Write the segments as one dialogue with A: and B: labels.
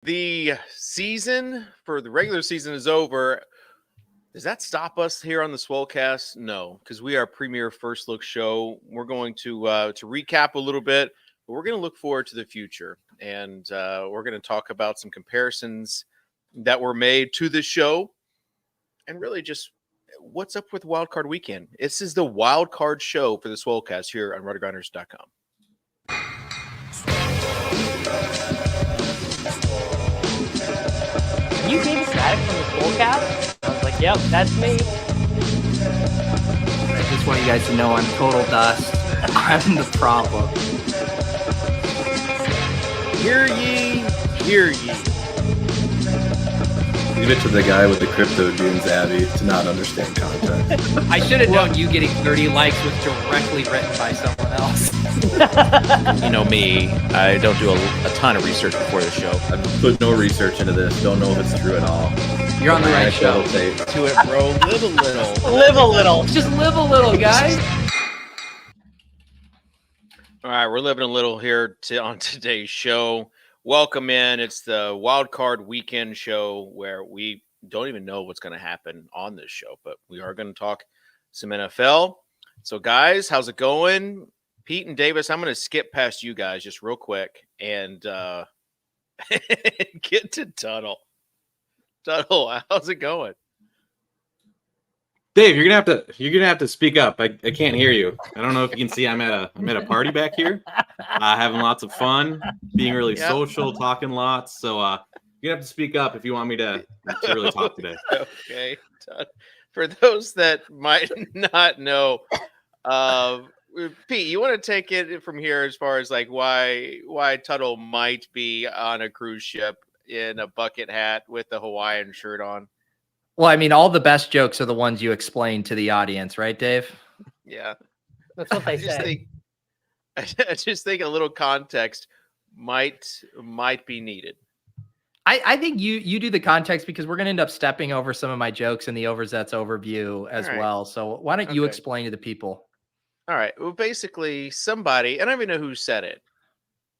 A: The season for the regular season is over. Does that stop us here on the Swolecast? No, because we are premier first look show. We're going to recap a little bit, but we're going to look forward to the future, and we're going to talk about some comparisons that were made to the show, and really just what's up with Wild Card Weekend. This is the Wild Card show for the Swolecast here on RotoGrinders.com.
B: You gave us Mattek from the Swolecast? I was like, yep, that's me.
C: I just want you guys to know I'm total dust. I'm the problem.
A: Hear ye, hear ye.
D: Leave it to the guy with the crypto dunes, Abby, to not understand context.
C: I should have known you getting 30 likes was directly written by someone else.
E: You know me, I don't do a ton of research before the show.
D: I've put no research into this. Don't know if it's true at all.
C: You're on the right show.
A: To it, bro. Live a little.
B: Live a little.
C: Just live a little, guys.
A: All right, we're living a little here on today's show. Welcome in. It's the Wild Card Weekend show where we don't even know what's going to happen on this show, but we are going to talk some NFL. So, guys, how's it going? Pete and Davis, I'm going to skip past you guys just real quick and get to Tuttle. Tuttle, how's it going?
F: Dave, you're gonna have to speak up. I can't hear you. I don't know if you can see. I'm at a party back here, having lots of fun, being really social, talking lots. So you're gonna have to speak up if you want me to really talk today.
A: Okay. For those that might not know, Pete, you want to take it from here as far as like why Tuttle might be on a cruise ship in a bucket hat with a Hawaiian shirt on?
C: Well, I mean, all the best jokes are the ones you explain to the audience, right, Dave?
A: Yeah.
B: That's what they say.
A: I just think a little context might be needed.
C: I think you do the context because we're going to end up stepping over some of my jokes in the Overzet's overview as well. So why don't you explain to the people?
A: All right. Well, basically, somebody, I don't even know who said it,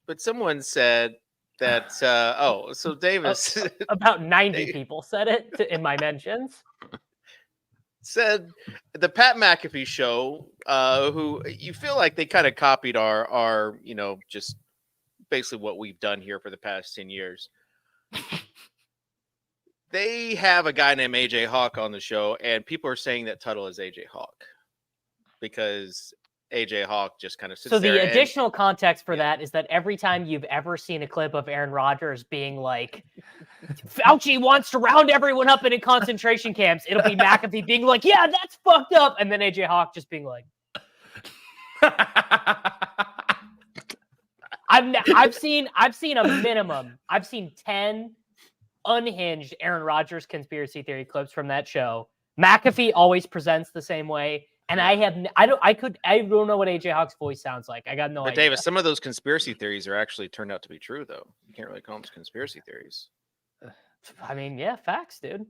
A: but someone said that, so Davis.
B: About 90 people said it in my mentions.
A: Said the Pat McAfee show, who you feel like they kind of copied our, just basically what we've done here for the past 10 years. They have a guy named AJ Hawk on the show, and people are saying that Tuttle is AJ Hawk because AJ Hawk just kind of sits there.
B: So the additional context for that is that every time you've ever seen a clip of Aaron Rodgers being like, Fauci wants to round everyone up in concentration camps, it'll be McAfee being like, yeah, that's fucked up. And then AJ Hawk just being like, I've seen a minimum. I've seen 10 unhinged Aaron Rodgers conspiracy theory clips from that show. McAfee always presents the same way. And I don't know what AJ Hawk's voice sounds like. I got no idea.
A: But Davis, some of those conspiracy theories are actually turned out to be true, though. You can't really call them conspiracy theories.
B: I mean, yeah, facts, dude.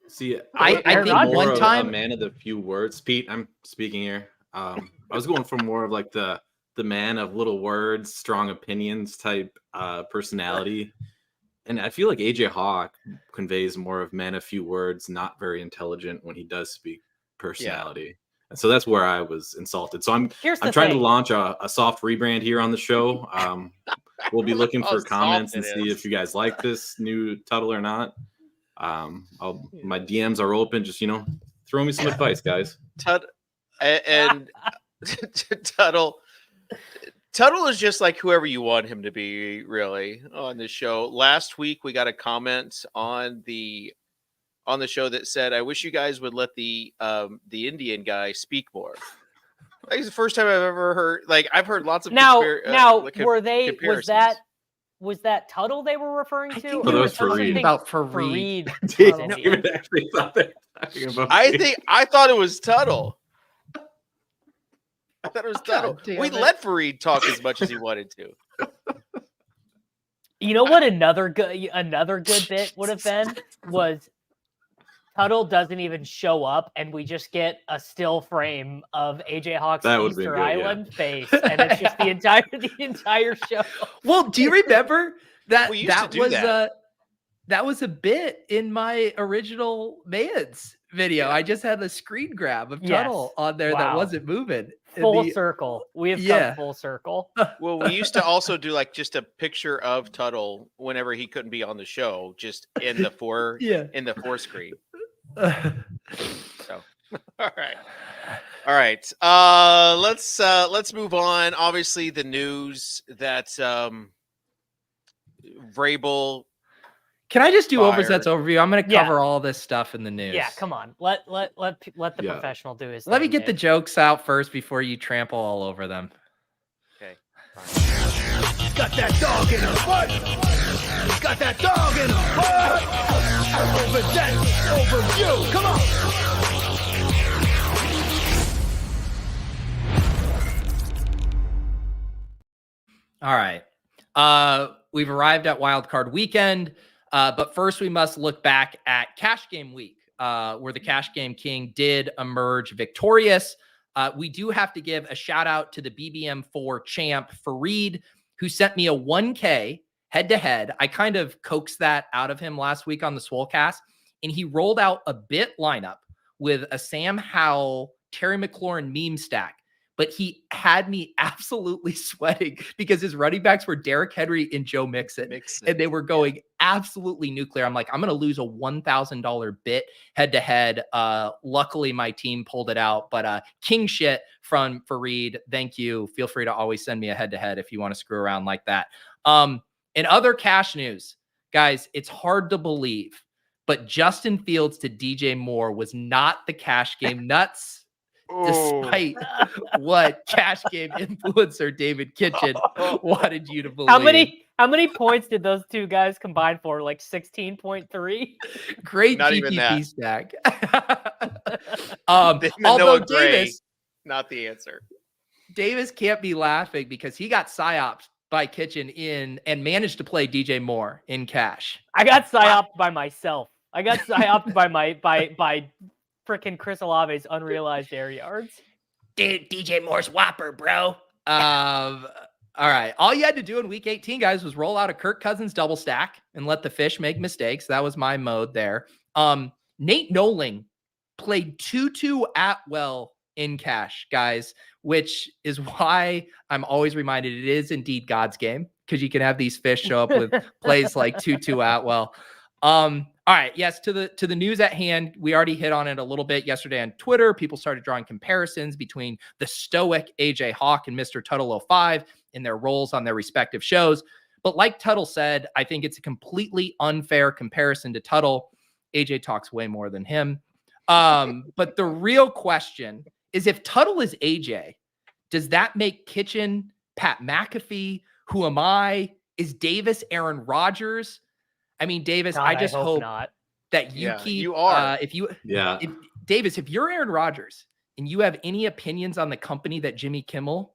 F: See,
C: I think one time
F: a man of the few words. Pete, I'm speaking here. I was going for more of like the man of little words, strong opinions type personality. And I feel like AJ Hawk conveys more of man of few words, not very intelligent when he does speak personality. Yeah. So that's where I was insulted. So I'm trying to launch a soft rebrand here on the show. We'll be looking for comments and see if you guys like this new Tuttle or not. My DMs are open. Just, throw me some advice, guys.
A: Tuttle is just like whoever you want him to be, really, on the show. Last week, we got a comment on the show that said, I wish you guys would let the Indian guy speak more. Like, it's the first time I've ever heard, like, I've heard lots of
B: was that Tuttle they were referring to?
C: It was Fareed. About Fareed.
A: I thought it was Tuttle. I thought it was Tuttle. We let Fareed talk as much as he wanted to.
B: You know what another good bit would have been was Tuttle doesn't even show up, and we just get a still frame of AJ Hawk's Easter Island face, and it's just the entire show.
C: Well, do you remember That
A: We used to
C: that
A: do
C: was
A: that.
C: that was a bit in my original Mans video. I just had the screen grab of Tuttle on there that
B: Wow.
C: wasn't moving.
B: Full circle. We have come full circle.
A: Well, we used to also do like just a picture of Tuttle whenever he couldn't be on the show, just in the four screen. So, all right. Let's move on. Obviously, the news that Vrabel.
C: Can I just do
A: Fire.
C: Overzet's overview? I'm going to cover all this stuff in the news.
B: Yeah, come on. Let the professional do his.
C: Let me
B: thing,
C: get the
B: Dave.
C: jokes out first before you trample all over them.
A: Okay.
G: Got that dog in her butt. Got that dog in her butt. Overzet overview. Come on.
C: All right. We've arrived at Wild Card Weekend, but first we must look back at Cash Game Week, where the Cash Game King did emerge victorious. We do have to give a shout out to the BBM4 champ, Fareed, who sent me a 1K head-to-head. I kind of coaxed that out of him last week on the Swolecast, and he rolled out a bit lineup with a Sam Howell, Terry McLaurin meme stack. But he had me absolutely sweating because his running backs were Derrick Henry and Joe Mixon. And they were going absolutely nuclear. I'm like, I'm going to lose a $1,000 bit head-to-head. Luckily, my team pulled it out. But king shit from Fareed. Thank you. Feel free to always send me a head-to-head if you want to screw around like that. In other cash news, guys, it's hard to believe, but Justin Fields to DJ Moore was not the cash game nuts. Despite what cash game influencer David Kitchen wanted you to believe.
B: How many points did those two guys combine for? Like 16.3?
C: Great
A: Not
C: GPP stack.
A: Although Davis, not the answer.
C: Davis can't be laughing because he got psyoped by Kitchen in and managed to play DJ Moore in cash.
B: I got psyoped by myself. I got psyoped by freaking Chris Olave's unrealized air yards.
C: Dude, DJ Moore's whopper, bro. All right. All you had to do in week 18, guys, was roll out a Kirk Cousins double stack and let the fish make mistakes. That was my mode there. Nate Noling played Tutu Atwell in cash, guys, which is why I'm always reminded it is indeed God's game, because you can have these fish show up with plays like Tutu Atwell. All right. Yes. To the news at hand. We already hit on it a little bit yesterday on Twitter. People started drawing comparisons between the stoic AJ Hawk and Mr. Tuttle 05 in their roles on their respective shows. But like Tuttle said, I think it's a completely unfair comparison to Tuttle. AJ talks way more than him. But the real question is, if Tuttle is AJ, does that make Kitchen Pat McAfee? Who am I? Is Davis Aaron Rodgers? I mean, Davis,
B: God,
C: I just hope
B: not.
C: that you keep.
A: You are.
C: Davis, if you're Aaron Rodgers and you have any opinions on the company that Jimmy Kimmel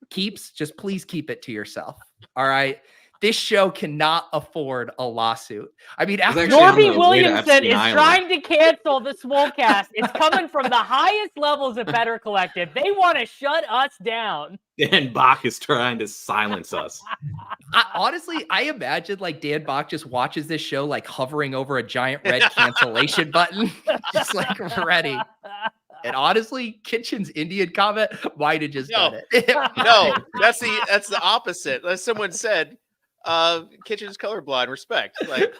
C: keeps, just please keep it to yourself. All right. This show cannot afford a lawsuit. I mean, after
B: Norby Williamson is trying to cancel the Swolecast. It's coming from the highest levels of Better Collective. They want to shut us down.
F: Dan Bach is trying to silence us.
C: Honestly, I imagine like Dan Bach just watches this show like hovering over a giant red cancellation button, just like ready. And honestly, Kitchen's Indian comment might have just done it.
A: No, that's the opposite. As someone said, Kitchen's colorblind. Respect. Like,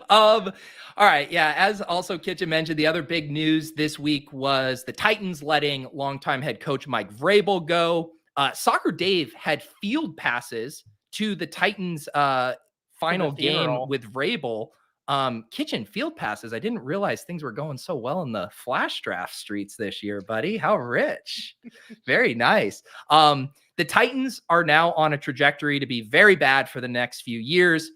C: all right. Yeah. As also Kitchen mentioned, the other big news this week was the Titans letting longtime head coach Mike Vrabel go. Soccer Dave had field passes to the Titans final game with Vrabel. Kitchen field passes. I didn't realize things were going so well in the flash draft streets this year, buddy. How rich. Very nice. The Titans are now on a trajectory to be very bad for the next few years.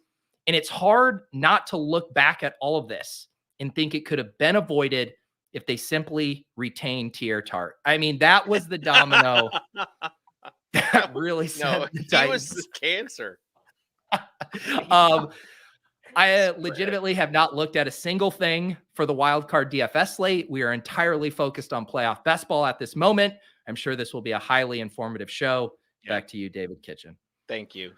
C: And it's hard not to look back at all of this and think it could have been avoided if they simply retained Tier Tart. I mean, that was the domino that really sent the Titans.
A: He was the cancer.
C: I legitimately have not looked at a single thing for the wild card DFS slate. We are entirely focused on playoff best ball at this moment. I'm sure this will be a highly informative show. Back to you, David Kitchen.
A: Thank you.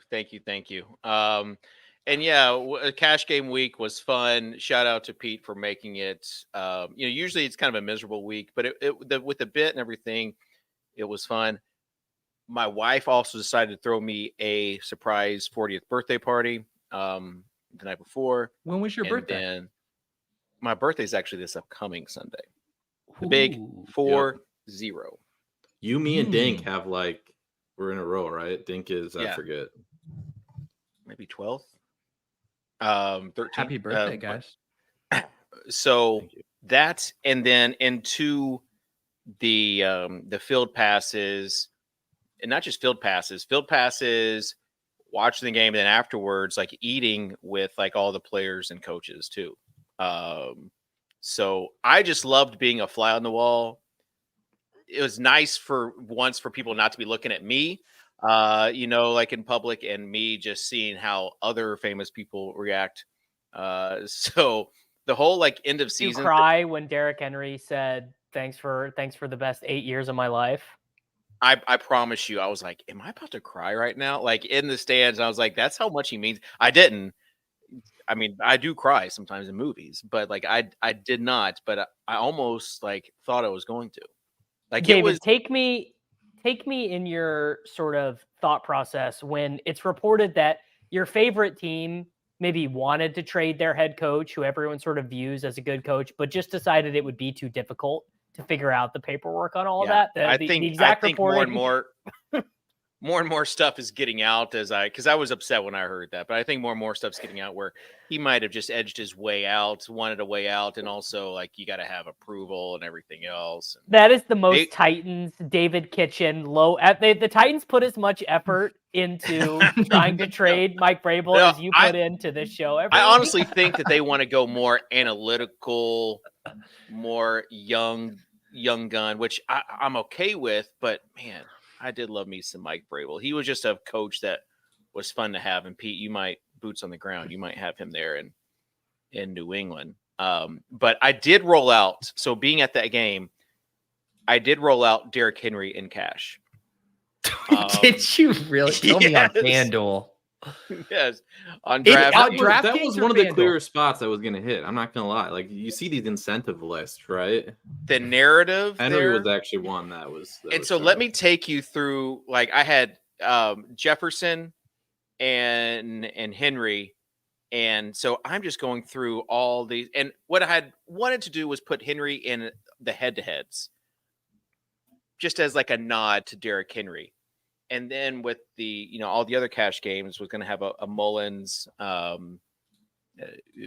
A: And yeah, cash game week was fun. Shout out to Pete for making it. Usually it's kind of a miserable week, but with the bit and everything, it was fun. My wife also decided to throw me a surprise 40th birthday party the night before.
C: When was your birthday?
A: And my birthday is actually this upcoming Sunday. The big 4-0.
F: You, me, and Dink have we're in a row, right? Dink is I forget,
A: maybe 12th. 13th.
C: Happy birthday, guys.
A: So that's, and then into the field passes, and not just field passes, watching the game, and then afterwards, eating with all the players and coaches too. So I just loved being a fly on the wall. It was nice for once for people not to be looking at me, in public, and me just seeing how other famous people react. So the whole end of season.
B: You cry when Derrick Henry said, thanks for the best 8 years of my life.
A: I promise you, I was like, am I about to cry right now? In the stands, I was like, that's how much he means. I didn't. I mean, I do cry sometimes in movies, but I did not. But I almost thought I was going to.
B: David, take me in your sort of thought process when it's reported that your favorite team maybe wanted to trade their head coach, who everyone sort of views as a good coach, but just decided it would be too difficult to figure out the paperwork on all of that.
A: I think more and more stuff is getting out because I was upset when I heard that, but I think more and more stuff's getting out where he might have just edged his way out, wanted a way out, and also you got to have approval and everything else.
B: That is the most Titans David Kitchen low. The Titans put as much effort into trying to trade Mike Vrabel as you put into this show.
A: I honestly think that they want to go more analytical, more young gun, which I'm okay with, but man, I did love me some Mike Vrabel. He was just a coach that was fun to have. And Pete, you might boots on the ground. You might have him there in New England. But I did roll out. So being at that game, I did roll out Derrick Henry in cash.
C: Did you really? Tell me on FanDuel.
A: Yes, on DraftKings.
F: That was one of the clearer spots I was going to hit. I'm not going to lie. You see these incentive lists, right?
A: The narrative.
F: Henry was actually one that was.
A: Let me take you through. I had Jefferson and Henry, and so I'm just going through all these. And what I had wanted to do was put Henry in the head-to-heads, just as a nod to Derrick Henry. And then with the, all the other cash games was going to have a Mullins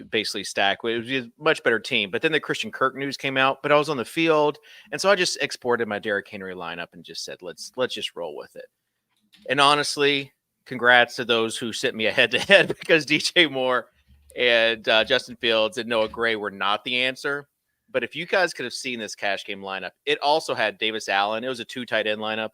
A: basically stack. It was a much better team. But then the Christian Kirk news came out, but I was on the field. And so I just exported my Derrick Henry lineup and just said, let's just roll with it. And honestly, congrats to those who sent me a head-to-head because DJ Moore and Justin Fields and Noah Gray were not the answer. But if you guys could have seen this cash game lineup, it also had Davis Allen. It was a 2 tight end lineup.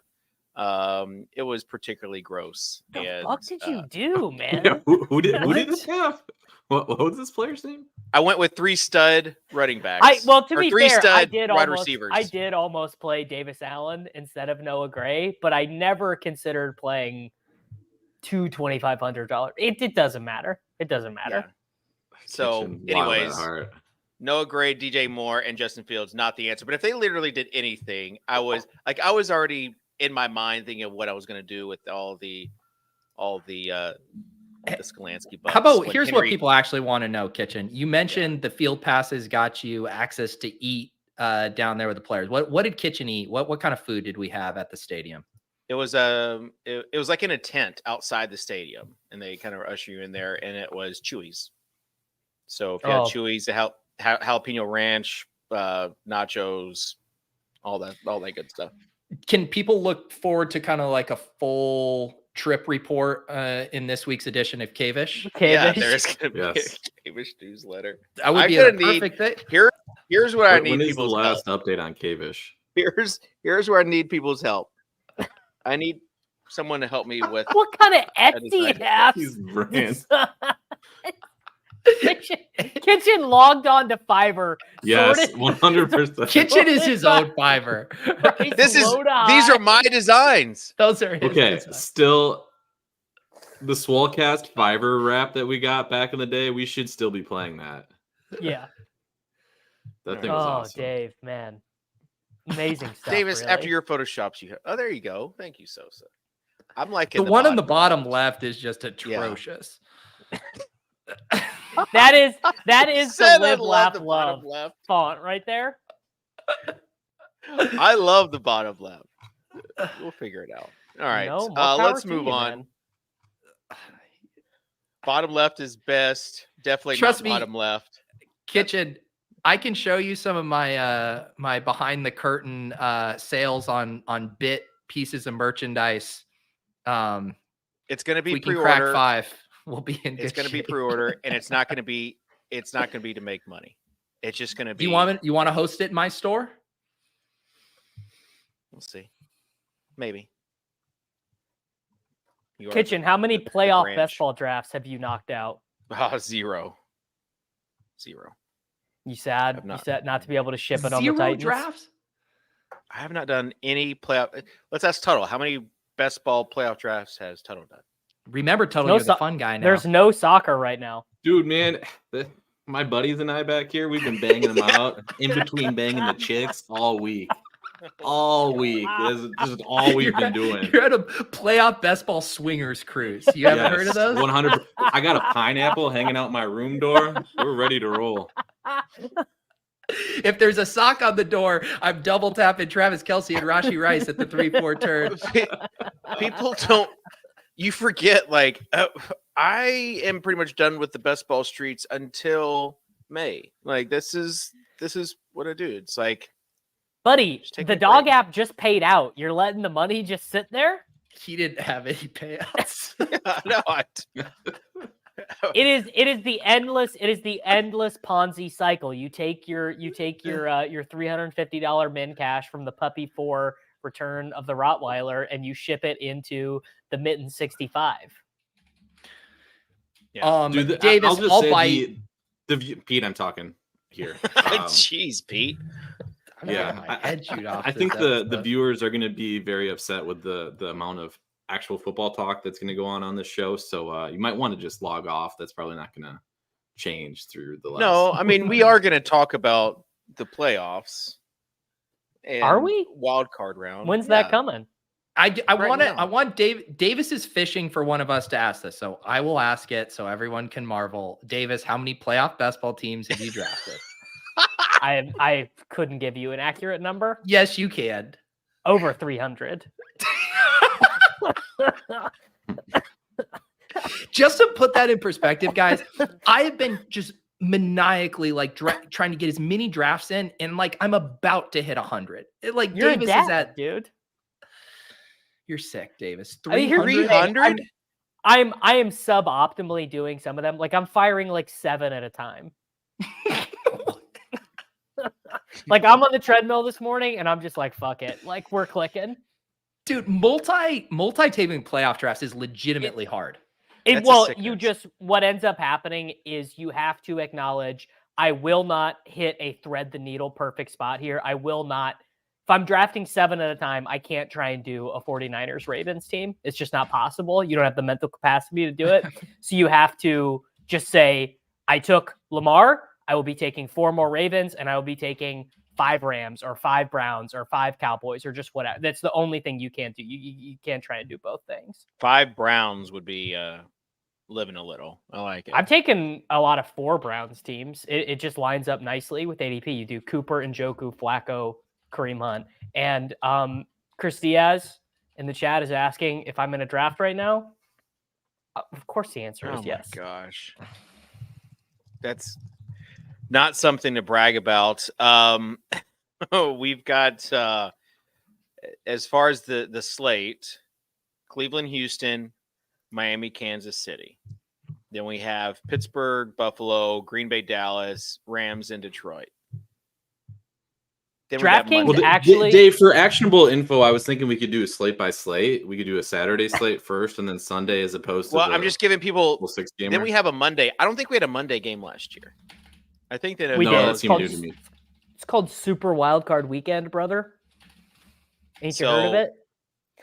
A: It was particularly gross.
B: The fuck did you do, man?
F: Yeah, who did this have? What was this player's name?
A: I went with 3 stud running backs.
B: To be fair, I
A: receivers.
B: did almost play Davis Allen instead of Noah Gray, but I never considered playing two $2,500. It doesn't matter. It doesn't matter.
A: Yeah. So, anyways, Noah Gray, DJ Moore, and Justin Fields not the answer. But if they literally did anything, I was already in my mind thinking of what I was going to do with all the Skolansky bucks.
C: How about here's what people actually want to know, Kitchen. You mentioned the field passes got you access to eat down there with the players. What did Kitchen eat? What kind of food did we have at the stadium?
A: It was it was in a tent outside the stadium, and they kind of usher you in there, and it was Chewy's. So if you had Chewy's, the jalapeno ranch, nachos, all that good stuff.
C: Can people look forward to kind of a full trip report in this week's edition of Kavish?
A: Yeah, there's going to be a Kavish newsletter.
C: That would be a perfect thing.
A: Here's what I need.
F: When is the last update on Kavish?
A: Here's where I need people's help. I need someone to help me with
B: what kind of Etsy ass. Kitchen logged on to Fiverr.
F: Yes, 100%.
C: Kitchen is his own Fiverr.
A: These are my designs.
C: Those are his
F: okay.
C: designs.
F: Still, The Swolecast Fiverr rap that we got back in the day, we should still be playing that.
B: Yeah.
F: That thing was
B: Oh,
F: awesome.
B: Dave, man. Amazing stuff.
A: Davis,
B: really.
A: after your photoshops, you have. Oh, there you go. Thank you, Sosa. I'm liking
C: The one on the
A: bottom
C: bottom left is just atrocious.
B: that is the
A: Said I
B: live,
A: love
B: laugh,
A: the bottom
B: love
A: left.
B: font right there.
A: I love the bottom left. We'll figure it out. All right.
B: No, more power
A: Let's
B: to
A: move
B: you,
A: on.
B: man.
A: Bottom left is best. Definitely
C: Trust
A: not
C: me.
A: bottom left.
C: Kitchen, I can show you some of my my behind the curtain sales on bit pieces of merchandise.
A: It's going to be
C: we can crack
A: pre-order.
C: 5. We'll be in good
A: It's going to be
C: shape.
A: pre-order, and it's not going to be. It's not going to be to make money. It's just going to be.
C: You want to host it in my store?
A: We'll see. Maybe. You are
B: Kitchen, how many
A: the
B: playoff
A: branch.
B: best ball drafts have you knocked out?
A: Zero.
B: You sad?
A: I've not-
B: You sad not to be able to ship it on the
C: Zero
B: Titans?
C: drafts?
A: I have not done any playoff. Let's ask Tuttle. How many best ball playoff drafts has Tuttle done?
C: Remember, Tuttle,
B: No
C: you're the
B: so-
C: fun guy now.
B: There's no soccer right now.
F: Dude, man, my buddies and I back here, we've been banging them out in between banging the chicks all week. All week. This is all we've been doing.
C: You're at a playoff best ball swingers cruise. You haven't heard of those?
F: 100. I got a pineapple hanging out my room door. We're ready to roll.
C: If there's a sock on the door, I'm double tapping Travis Kelce and Rashi Rice at the 3-4 turn.
A: People don't. You forget. Like I am pretty much done with the best ball streets until May. Like this is what I do. It's like.
B: Buddy,
A: Just take
B: the
A: a
B: dog
A: break.
B: app just paid out. You're letting the money just sit there?
C: He didn't have any payouts.
A: No,
B: It is the endless Ponzi cycle. You take your $350 min cash from the puppy 4 return of the Rottweiler and you ship it into the Mitten 65.
F: Dude,
C: Davis,
F: I'll just
C: I'll
F: say
C: bite.
F: Pete, I'm talking here.
A: Jeez, Pete.
C: I'm gonna
F: yeah,
C: get my head chewed off
F: I
C: this
F: think the
C: episode.
F: viewers are going to be very upset with the amount of actual football talk that's going to go on this show. So you might want to just log off. That's probably not going to change through the last.
A: No, I mean we are going to talk about the playoffs. And
B: Are we?
A: Wild card round.
B: When's
A: Yeah.
B: that coming?
C: I
A: Right
C: want to.
A: now.
C: I want Davis is fishing for one of us to ask this, so I will ask it so everyone can marvel. Davis, how many playoff best ball teams have you drafted?
B: I couldn't give you an accurate number.
C: Yes, you can.
B: Over 300.
C: Just to put that in perspective, guys, I have been just maniacally like trying to get as many drafts in, and like I'm about to hit 100. Like
B: You're
C: Davis
B: a dad,
C: is at.
B: dude.
C: You're sick, Davis.
B: I mean, here's the
C: 300.
B: thing. I am suboptimally doing some of them. Like I'm firing like 7 at a time. Like I'm on the treadmill this morning and I'm just like, fuck it. Like we're clicking.
C: Dude, multi-taping playoff drafts is legitimately hard.
A: That's a
B: Well,
A: sickness.
B: what ends up happening is you have to acknowledge I will not hit a thread the needle perfect spot here. I will not. If I'm drafting 7 at a time, I can't try and do a 49ers Ravens team. It's just not possible. You don't have the mental capacity to do it. So you have to just say, I took Lamar. I will be taking 4 more Ravens, and I will be taking 5 Rams or 5 Browns or 5 Cowboys or just whatever. That's the only thing you can't do. You can't try and do both things.
A: 5 Browns would be living a little. I like it.
B: I've taken a lot of 4 Browns teams. It just lines up nicely with ADP. You do Cooper, Njoku, Flacco, Kareem Hunt. And Chris Diaz in the chat is asking if I'm in a draft right now. Of course the answer is yes.
A: Oh my gosh. That's not something to brag about. We've got as far as the slate, Cleveland, Houston, Miami, Kansas City. Then we have Pittsburgh, Buffalo, Green Bay, Dallas, Rams, and Detroit. Then we got
B: DraftKings
A: Monday.
B: actually-
F: Dave, for actionable info, I was thinking we could do a slate by slate. We could do a Saturday slate first and then Sunday as opposed to
A: Well, I'm just giving people.
F: 6 gamer.
A: Then we have a Monday. I don't think we had a Monday game last year. I think that
B: We
F: no,
B: did.
F: that
B: It's
F: seemed
B: called-
F: new to me.
B: It's called Super Wildcard Weekend, brother. Ain't you heard of
A: So-
B: it?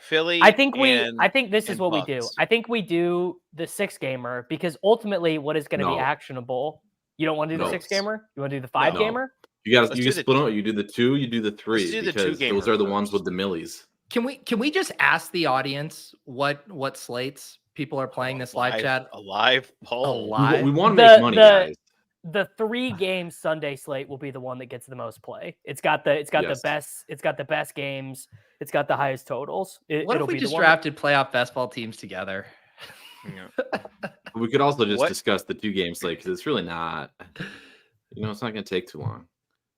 A: Philly.
B: I think this is
A: and
B: what we
A: Bucks.
B: do. I think we do the 6-gamer because ultimately what is going to be
F: No.
B: actionable. You don't want to do the
F: No.
B: 6-gamer? You want to do the
A: No.
B: 5-gamer?
F: You
A: Let's
F: you
A: do
F: split them. You do the 2, you do the 3
A: Let's do the
F: because
A: 2-gamer
F: those are the ones
A: first.
F: with the millies.
C: Can we just ask the audience what slates people are playing this live chat?
A: A live poll.
C: Live?
F: We want to make money, guys.
B: The 3-game Sunday slate will be the one that gets the most play. It's got the best games. It's got the highest totals.
C: What if we just drafted playoff best ball teams together?
A: Yeah.
F: We could also just
A: What?
F: discuss the 2 game slate because it's really not. It's not going to take too long.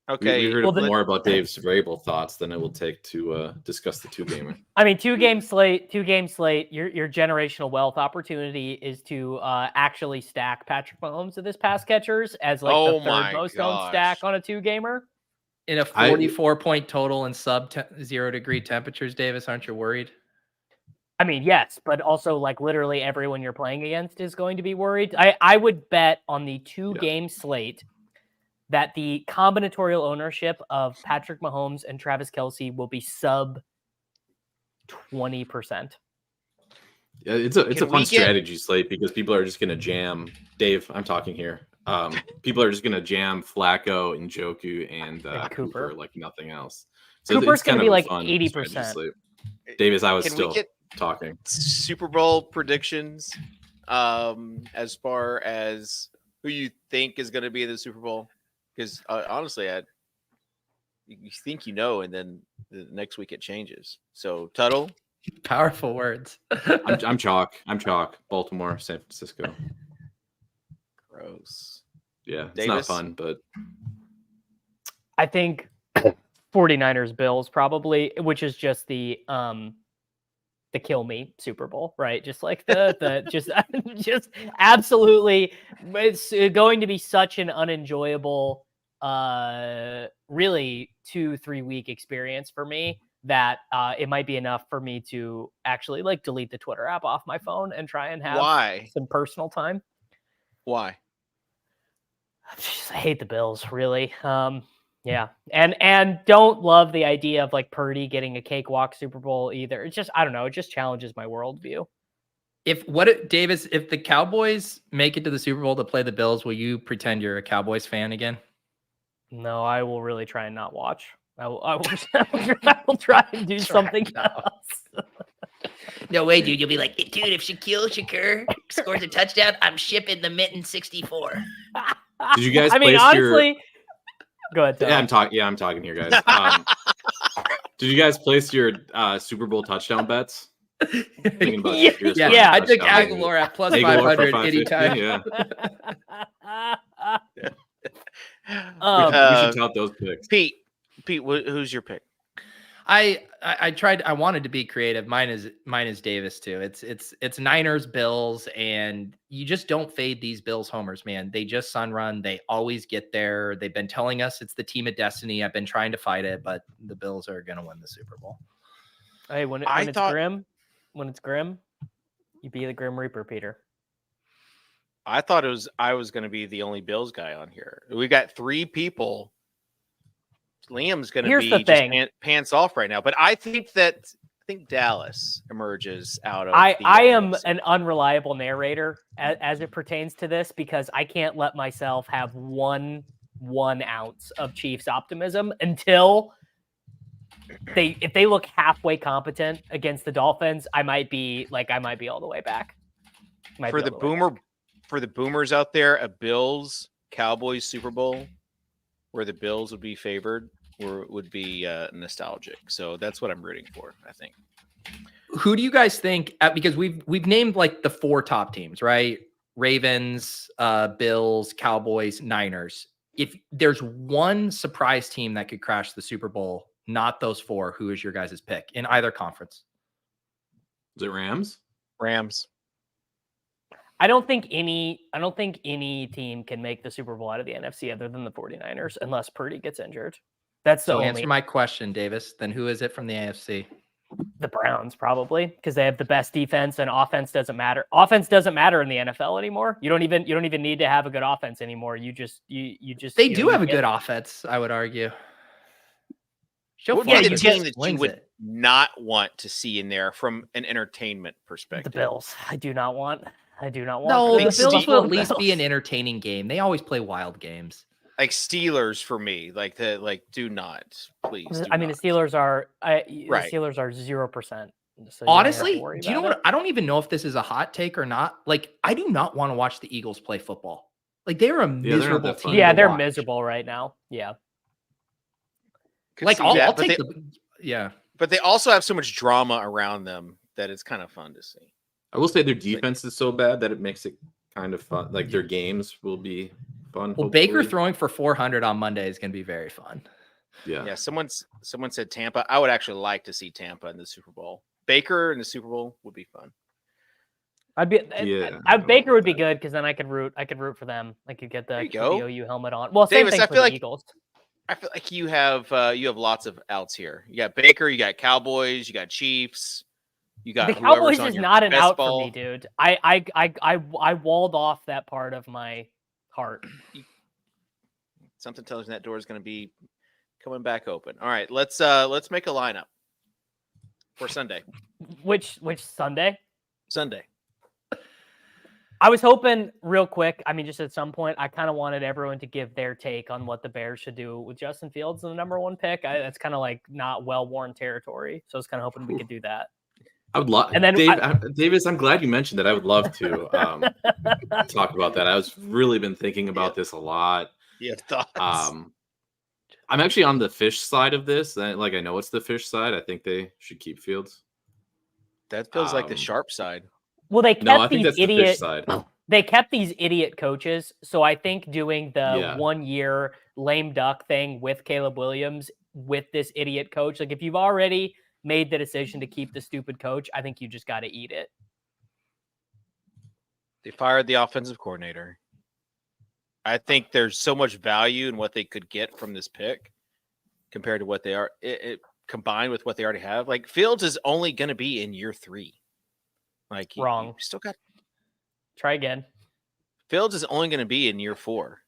A: Okay.
F: We heard
B: Well,
F: more about Dave's variable thoughts than it will take to discuss the 2-gamer.
B: I mean, 2-game slate. Your generational wealth opportunity is to actually stack Patrick Mahomes with his pass catchers as like
A: Oh
B: the third
A: my
B: most owned
A: gosh.
B: stack on a 2-gamer.
C: In a 44-point total and sub 0-degree temperatures, Davis, aren't you worried?
B: I mean, yes, but also like literally everyone you're playing against is going to be worried. I would bet on the 2-game slate that the combinatorial ownership of Patrick Mahomes and Travis Kelce will be sub 20%.
F: Yeah, it's a fun strategy slate because people are just going to jam. Dave, I'm talking here. People are just going to jam Flacco and Njoku and Cooper like nothing else. So
B: Cooper's
F: going to
B: be like
F: fun
B: 80%.
F: Davis, I was
A: Can
F: still
A: we get
F: talking.
A: Super Bowl predictions as far as who you think is going to be in the Super Bowl? Because honestly, you think and then the next week it changes. So Tuttle,
C: Powerful words.
F: I'm chalk. Baltimore, San Francisco.
A: gross.
F: Yeah, it's
A: Davis?
F: not fun, but
B: I think 49ers Bills probably, which is just the kill me Super Bowl, right? Just like the just absolutely, it's going to be such an unenjoyable really 2-3 week experience for me that it might be enough for me to actually like delete the Twitter app off my phone and try and have some personal time.
A: Why?
B: I hate the Bills, really. Yeah. And don't love the idea of like Purdy getting a cakewalk Super Bowl either. It's just, I don't know. It just challenges my worldview.
C: Davis, if the Cowboys make it to the Super Bowl to play the Bills, will you pretend you're a Cowboys fan again?
B: No, I will really try and not watch. I will try and do something else.
H: No way, dude. You'll be like, dude, if Shaquille Shakur scores a touchdown, I'm shipping the mitten 64.
F: did you guys?
B: I mean, honestly, go ahead.
F: Yeah, I'm talking here, guys. Did you guys place your Super Bowl touchdown bets? Thinking about
C: Yeah, I took Aguilar at plus 500 anytime.
F: Yeah. We should tout those picks.
A: Pete, who's your pick?
C: I tried. I wanted to be creative. Mine is Davis too. It's Niners, Bills, and you just don't fade these Bills homers, man. They just sun run. They always get there. They've been telling us it's the team of destiny. I've been trying to fight it, but the Bills are going to win the Super Bowl.
B: Hey, when it's grim, you be the Grim Reaper, Peter.
A: I thought I was going to be the only Bills guy on here. We got 3 people. Liam's going to be just pants off right now, but I think Dallas emerges out of.
B: I am an unreliable narrator as it pertains to this because I can't let myself have one ounce of Chiefs optimism until if they look halfway competent against the Dolphins. I might be all the way back.
A: For the boomers out there, a Bills Cowboys Super Bowl where the Bills would be favored or would be nostalgic. So that's what I'm rooting for, I think.
C: Who do you guys think, because we've named like the 4 top teams, right? Ravens, Bills, Cowboys, Niners. If there's one surprise team that could crash the Super Bowl, not those 4, who is your guys' pick in either conference?
F: Is it Rams?
A: Rams.
B: I don't think any team can make the Super Bowl out of the NFC other than the 49ers unless Purdy gets injured. That's the only.
C: Answer my question, Davis. Then who is it from the AFC?
B: The Browns, probably, because they have the best defense and offense doesn't matter. Offense doesn't matter in the NFL anymore. You don't even need to have a good offense anymore. You just
C: They do have a good offense, I would argue.
A: What would be the team that you would not want to see in there from an entertainment
B: The
A: perspective?
B: Bills. I do not want.
C: No,
B: the
C: the Bills
B: Buffalo
C: will at least be
B: Bills.
C: an entertaining game. They always play wild games.
A: Like Steelers for me, do not, please. Do
B: I mean,
A: not.
B: the Steelers are
A: Right.
B: The Steelers are 0%. So
C: Honestly, do you know what? I don't even know if this is a hot take or not. Like, I do not want to watch the Eagles play football. Like, they're a
F: they're not
C: miserable
F: that fun.
C: team.
B: Yeah,
C: to
B: they're
C: watch.
B: miserable right now. Yeah.
A: Could
C: Like,
A: see
C: I'll
A: that, but
C: take
A: they,
C: yeah.
A: but they also have so much drama around them that it's kind of fun to see.
F: I will say their defense is so bad that it makes it kind of fun. Like their games will be fun.
C: Well, Baker
F: hopefully.
C: throwing for 400 on Monday is going to be very fun.
A: Yeah, someone said Tampa. I would actually like to see Tampa in the Super Bowl. Baker in the Super Bowl would be fun.
B: Baker would be good because then I could root for them. I could get the OU helmet on. Well, same
A: Davis,
B: thing
A: I
B: for
A: feel
B: the
A: like
B: Eagles.
A: I feel like you have lots of outs here. You got Baker, you got Cowboys, you got Chiefs, you got
B: The
A: whoever's
B: Cowboys
A: on
B: is
A: your
B: not an
A: best
B: out
A: ball.
B: for me, dude. I walled off that part of my heart.
A: Something tells me that door is going to be coming back open. All right, let's make a lineup for Sunday.
B: Which Sunday?
A: Sunday.
B: I was hoping real quick. I mean, just at some point, I kind of wanted everyone to give their take on what the Bears should do with Justin Fields in the number 1 pick. That's kind of like not well-worn territory. So I was kind of hoping we could do that.
F: I would love.
B: And then
F: Davis, I'm glad you mentioned that. I would love to talk about that. I was really been thinking about this a lot.
A: Yeah, thoughts.
F: I'm actually on the fish side of this. I know it's the fish side. I think they should keep Fields.
A: That feels like the sharp side.
B: Well, they kept
F: the fish side.
B: They kept these idiot coaches. So I think doing the 1 year lame duck thing with Caleb Williams with this idiot coach, like if you've already made the decision to keep the stupid coach, I think you just got to eat it.
A: They fired the offensive coordinator. I think there's so much value in what they could get from this pick compared to what they are. It combined with what they already have. Like Fields is only going to be in year 3. Like
B: Wrong.
A: You still got.
B: Try again.
A: Fields is only going to be in year 4.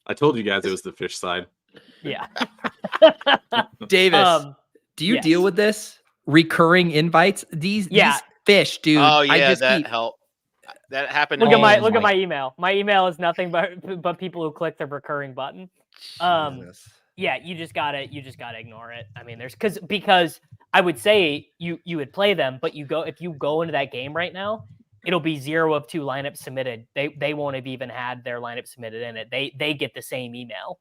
F: I told you guys it was the fish side.
B: Yeah.
C: Davis, do you
B: yes.
C: deal with this? Recurring invites? These fish, dude.
A: Oh yeah,
C: I just
A: that helped. That happened.
B: Look at my email. My email is nothing but people who click the recurring button. Yeah, you just gotta ignore it. I mean, because I would say you would play them, but if you go into that game right now, it'll be 0 of 2 lineups submitted. They won't have even had their lineup submitted in it. They get the same email.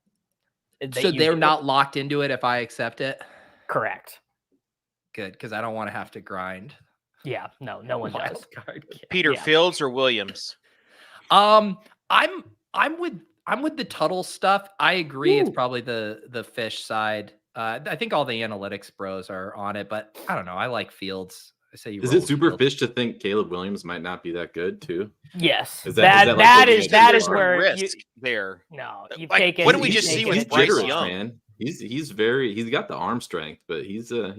C: So they're not locked into it if I accept it?
B: Correct.
C: Good, because I don't want to have to grind.
B: Yeah, no one does.
A: Peter Fields or Williams?
C: I'm with the Tuttle stuff. I agree. It's probably the fish side. I think all the analytics bros are on it, but I don't know. I like Fields. I say
F: Is it super fish to think Caleb Williams might not be that good too?
B: Yes,
F: that
B: is where
A: risk there.
B: No, you've
A: like,
B: taken.
A: What did we just see with Bryce
F: jittery,
A: Young?
F: Man. He's got the arm strength, but he's a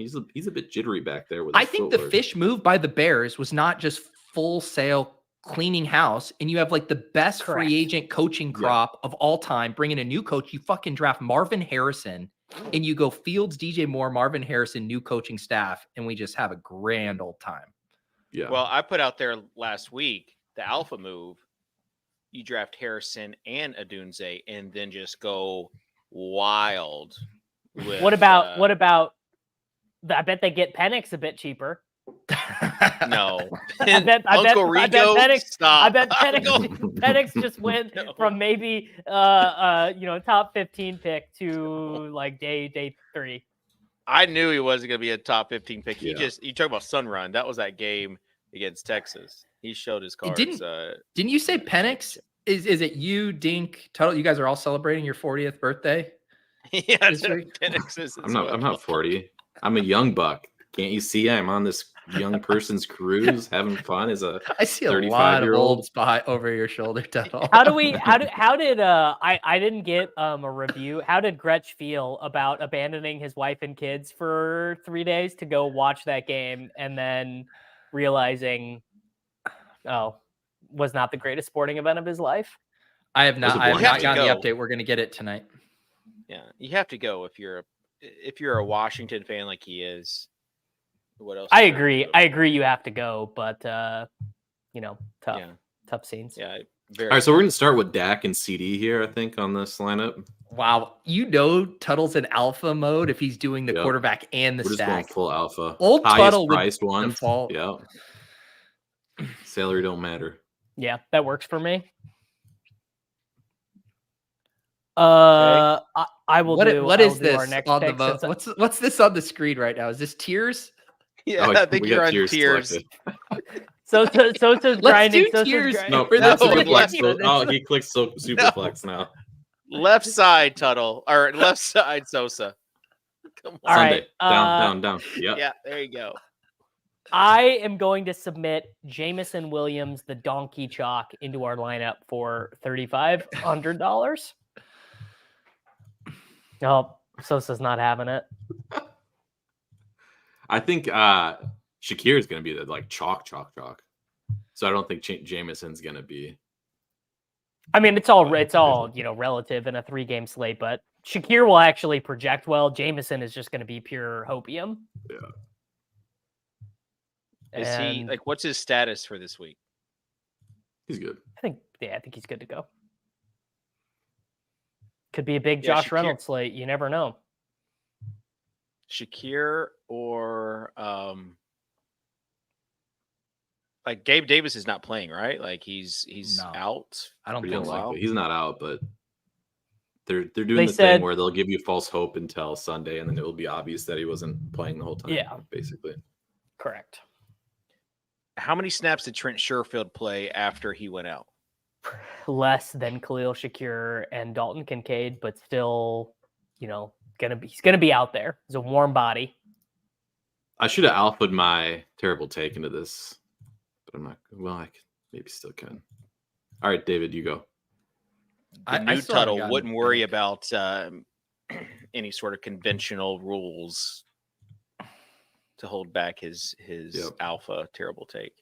F: bit jittery back there. With
C: I think the fish move by the Bears was not just full sale cleaning house, and you have like the best free agent coaching crop of all time. Bring in a new coach, you fucking draft Marvin Harrison, and you go Fields, DJ Moore, Marvin Harrison, new coaching staff, and we just have a grand old time.
F: Yeah.
A: Well, I put out there last week the alpha move. You draft Harrison and Adunze, and then just go wild.
B: What about? I bet they get Penix a bit cheaper.
A: No,
B: I bet Penix just went from maybe top 15 pick to like day 3.
A: I knew he wasn't going to be a top 15 pick. You talk about Sun Run. That was that game against Texas. He showed his cards.
C: Didn't you say Penix? Is it you, Dink, Tuttle? You guys are all celebrating your 40th birthday?
A: Yeah, Penix is.
F: I'm not 40. I'm a young buck. Can't you see I'm on this young person's cruise having fun as a
C: I see a lot of old spot over your shoulder, Tuttle.
B: How did I didn't get a review. How did Gretsch feel about abandoning his wife and kids for 3 days to go watch that game and then realizing was not the greatest sporting event of his life?
C: I have not gotten the update. We're going to get it tonight.
A: Yeah, you have to go if you're if you're a Washington fan like he is, what else?
B: I
A: is there to
B: agree.
A: do?
B: I agree. You have to go, but tough
A: Yeah.
B: tough scenes.
A: Yeah.
F: All right, so we're gonna start with Dak and CD here. I think on this lineup.
C: Wow. Tuttle's in alpha mode if he's doing the
F: Yep.
C: quarterback and the
F: We're just going
C: stack.
F: full alpha.
C: Old
F: Highest
C: Tuttle would
F: priced one.
C: default.
F: Yeah. Salary don't matter.
B: Yeah, that works for me. I will do.
C: What
B: I
C: is
B: will do our
C: this
B: next
C: on the
B: pick since
C: what's this on the screen right now? Is this tiers?
A: Yeah,
F: Oh,
A: I think
F: we
A: you're
F: got
A: on
F: tiers
A: tiers.
F: selected.
B: Sosa's
C: Let's
B: grinding.
C: do
B: Sosa's
C: tiers.
B: grinding.
C: For
F: That's
C: the
A: No,
C: boys.
F: Superflex. Oh, he clicked Superflex now.
A: Left side Tuttle or left side Sosa. Come on.
B: All
F: Sunday.
B: right,
F: Down. Yep.
A: Yeah, there you go.
B: I am going to submit Jamison Williams, the donkey chalk, into our lineup for $3,500. No, Sosa's not having it.
F: I think Shakir is going to be the chalk. So I don't think Jameson's going to be.
B: I mean, it's all relative in a 3-game slate, but Shakir will actually project well. Jameson is just going to be pure hopium.
F: Yeah.
A: Is he what's his status for this week?
F: He's good.
B: I think he's good to go. Could be a big
A: Yeah,
B: Josh
A: Shakir-
B: Reynolds slate. You never know.
A: Shakir or Gabe Davis is not playing, right? Like he's
C: No.
A: out.
C: I don't
F: Pretty
C: think so.
F: unlikely. He's not out, but they're doing
B: They
F: the
B: said-
F: thing where they'll give you false hope until Sunday, and then it will be obvious that he wasn't playing the whole time.
B: Yeah.
F: Basically.
B: Correct.
A: How many snaps did Trent Sherfield play after he went out?
B: Less than Khalil Shakir and Dalton Kincaid, but still, he's gonna be out there. He's a warm body.
F: I should have alphaed my terrible take into this, but I'm not. Well, I maybe still can. All right, David, you go.
A: The
C: I
A: new
C: still haven't
A: Tuttle
C: gotten
A: wouldn't
C: a
A: worry
C: pick.
A: about any sort of conventional rules to hold back his
F: Yep.
A: alpha terrible take.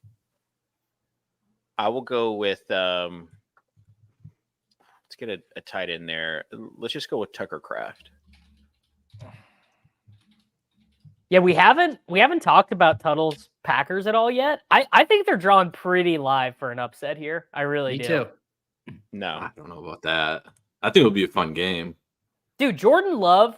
A: I will go with let's get a tight end there. Let's just go with Tucker Kraft.
B: Yeah, we haven't talked about Tuttle's Packers at all yet. I think they're drawn pretty live for an upset here. I really
C: Me
B: do.
C: too.
A: No.
F: I don't know about that. I think it'll be a fun game.
B: Dude, Jordan Love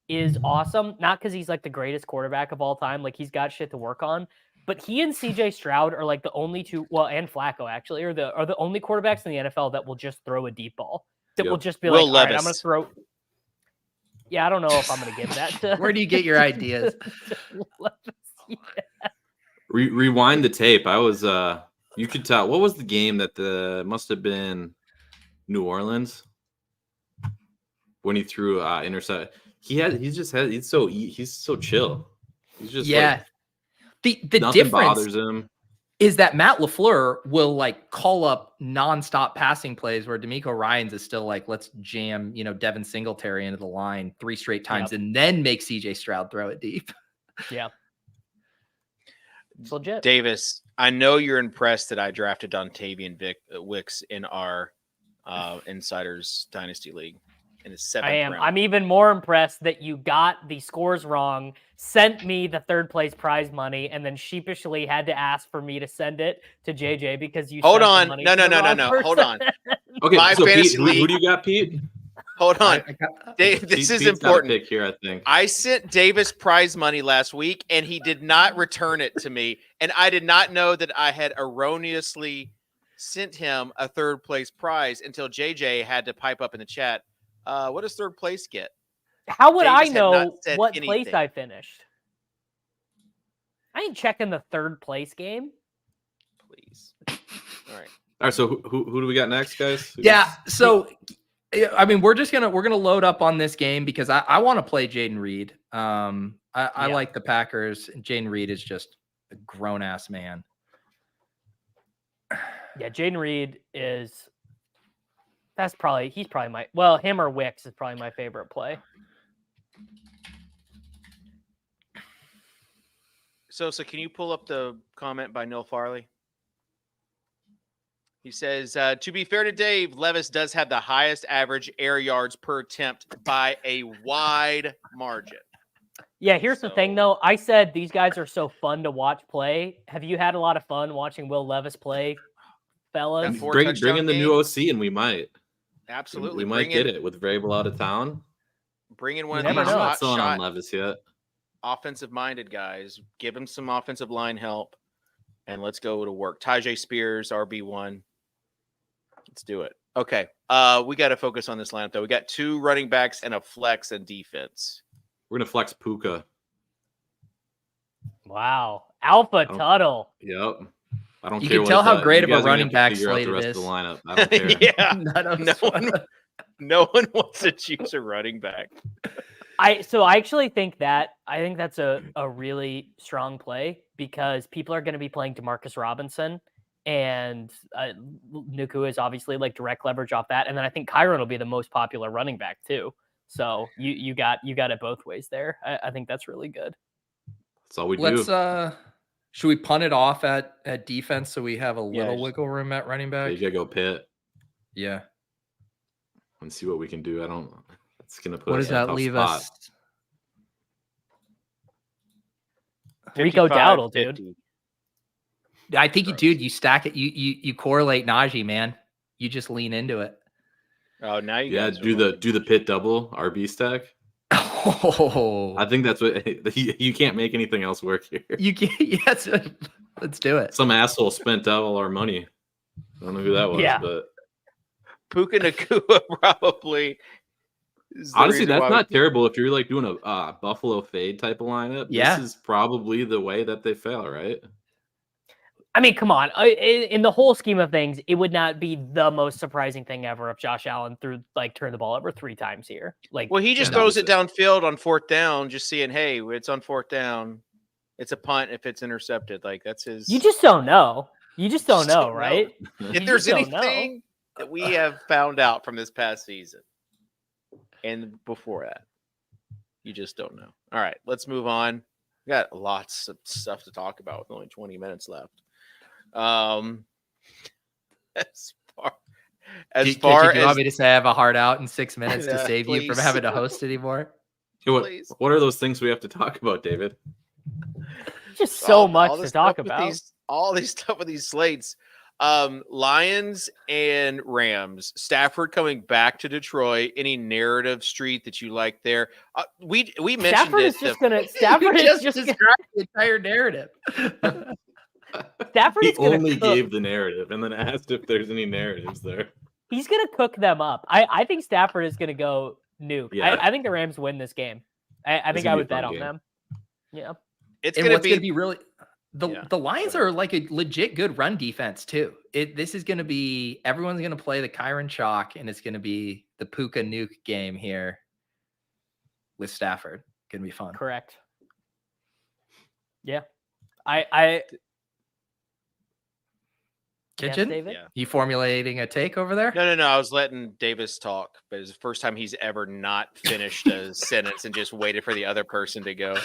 B: is awesome. Not because he's like the greatest quarterback of all time. Like he's got shit to work on. But he and CJ Stroud are like the only two, and Flacco actually, are the only quarterbacks in the NFL that will just throw a deep ball. That will just be
A: Will
B: like, all right, I'm
A: Levis.
B: gonna throw. Yeah, I don't know if I'm gonna give that to.
C: Where do you get your ideas?
B: Yeah.
F: Rewind the tape. I was you could tell what was the game that must have been New Orleans when he threw intercept. He's so chill. He's just
C: the
F: nothing
C: difference
F: bothers him.
C: is that Matt LaFleur will call up nonstop passing plays where D'Amico Ryans is still let's jam, Devin Singletary into the line 3 straight times and then make CJ Stroud throw it deep.
B: Yeah. It's legit.
A: Davis, I know you're impressed that I drafted Dontavian Wicks in our Insiders Dynasty League in the 7th
B: I am.
A: round.
B: I'm even more impressed that you got the scores wrong, sent me the 3rd place prize money, and then sheepishly had to ask for me to send it to JJ because you
A: Hold
B: sent the
A: on.
B: money
A: No.
B: to the wrong
A: Hold
B: person.
A: on.
F: Okay,
A: My
F: so Pete,
A: fantasy
F: who
A: league-
F: do you got, Pete?
A: Hold on. This
F: Pete's
A: is
F: got a
A: important.
F: pick here, I think.
A: I sent Davis prize money last week, and he did not return it to me. And I did not know that I had erroneously sent him a 3rd place prize until JJ had to pipe up in the chat. What does 3rd place get?
B: How would
A: Davis
B: I
A: had
B: know
A: not said
B: what place
A: anything.
B: I finished? I ain't checking the 3rd place game.
A: Please. All right.
F: All right, so who do we got next, guys?
C: Yeah. So, I mean, we're gonna load up on this game because I want to play Jaden Reed. I like the Packers. Jaden Reed is just a grown ass man.
B: Yeah, Jaden Reed is. He's probably him or Wicks is probably my favorite play.
A: So can you pull up the comment by Neil Farley? He says, to be fair to Dave, Levis does have the highest average air yards per attempt by a wide margin.
B: Yeah, here's the thing, though. I said these guys are so fun to watch play. Have you had a lot of fun watching Will Levis play, fellas?
F: Bring in the new OC, and we might.
A: Absolutely.
F: We might get it with Vrabel out of town.
A: Bring in one
B: You
A: of
B: never
A: these
B: know.
F: I'm not
A: hot
F: selling
A: shot
F: on Levis yet.
A: offensive-minded guys. Give him some offensive line help, and let's go to work. Tajay Spears, RB1. Let's do it. Okay. We got to focus on this lineup, though. We got 2 running backs and a flex and defense.
F: We're gonna flex Puka.
B: Wow. Alpha Tuttle.
F: Yep. I don't
C: You
F: care.
C: can tell how great
F: You
C: of a
F: guys are gonna
C: running
F: have to
C: back
F: figure out
C: slate
F: the
C: it
F: rest
C: is.
F: of the lineup. I don't care.
A: Yeah. No one wants to choose a running back.
B: I actually think that's a really strong play because people are going to be playing DeMarcus Robinson, and Nuku is obviously like direct leverage off that, and then I think Kyron will be the most popular running back too. So you got it both ways there. I think that's really good.
F: That's all we do.
C: Let's should we punt it off at defense so we have a little
A: just-
C: wiggle room at running back?
F: You gotta go Pitt
C: Yeah.
F: and see what we can do. It's gonna put
C: What
F: us
C: does
F: in a
C: that
F: tough
C: leave
F: spot.
C: us?
B: Rico
A: 55,
B: Dowdle, dude.
A: 50.
C: I think you stack it. You correlate Najee, man. You just lean into it.
A: Oh, now you
F: Yeah,
A: guys
F: do the Pitt double RB stack.
C: Oh,
F: I think that's what you can't make anything else work here.
C: you can. Yes, let's do it.
F: Some asshole spent all our money. I don't know who that was,
B: Yeah.
F: but
A: Puka Nacua probably. is the
F: honestly,
A: reason
F: that's
A: why
F: not terrible if you're like doing a Buffalo fade type of lineup.
C: Yeah.
F: This is probably the way that they fail, right?
B: I mean, come on. In the whole scheme of things, it would not be the most surprising thing ever if Josh Allen turned the ball over 3 times here. Like,
A: Well, he just
F: Yeah,
A: throws
F: that
A: it downfield on 4th down, just seeing, hey, it's on 4th down. It's a punt if it's intercepted. Like, that's his.
B: you just don't know. You just don't know,
A: don't know.
B: right?
A: If
B: you
A: there's
B: just don't know.
A: anything that we have found out from this past season and before that, you just don't know. All right, let's move on. We got lots of stuff to talk about with only 20 minutes left. As far
C: Do you
A: as
C: want me to say I have a heart out in 6 minutes to
A: Yeah,
C: save you from
A: please.
C: having to host anymore?
F: Hey,
A: Please.
F: what are those things we have to talk about, David?
B: Just so
A: all
B: much
A: this
B: to talk
A: stuff with
B: about.
A: all these stuff with these slates. Lions and Rams. Stafford coming back to Detroit. Any narrative street that you like there? We mentioned
B: Stafford
A: it.
B: is just gonna. Stafford
C: You
B: is just.
C: described the entire narrative.
B: Stafford
F: He
B: is gonna
F: only
B: cook.
F: gave the narrative and then asked if there's any narratives there.
B: He's gonna cook them up. I think Stafford is gonna go nuke.
F: Yeah.
B: I think the Rams win this game. I think
F: gonna
B: I
F: be
B: would
F: a fun
B: bet on
F: game.
B: them. Yeah.
A: It's
C: And
A: going to
C: what's
A: be,
C: going to be really the
A: Yeah.
C: the Lions are like a legit good run defense too. This is going to be everyone's going to play the Kyron chalk, and it's going to be the Puka nuke game here with Stafford. Going to be fun.
B: Correct. Yeah. I Yes,
C: Kitchen,
B: David?
A: Yeah.
C: you formulating a take over there?
A: No. I was letting Davis talk, but it's the first time he's ever not finished a sentence and just waited for the other person to go.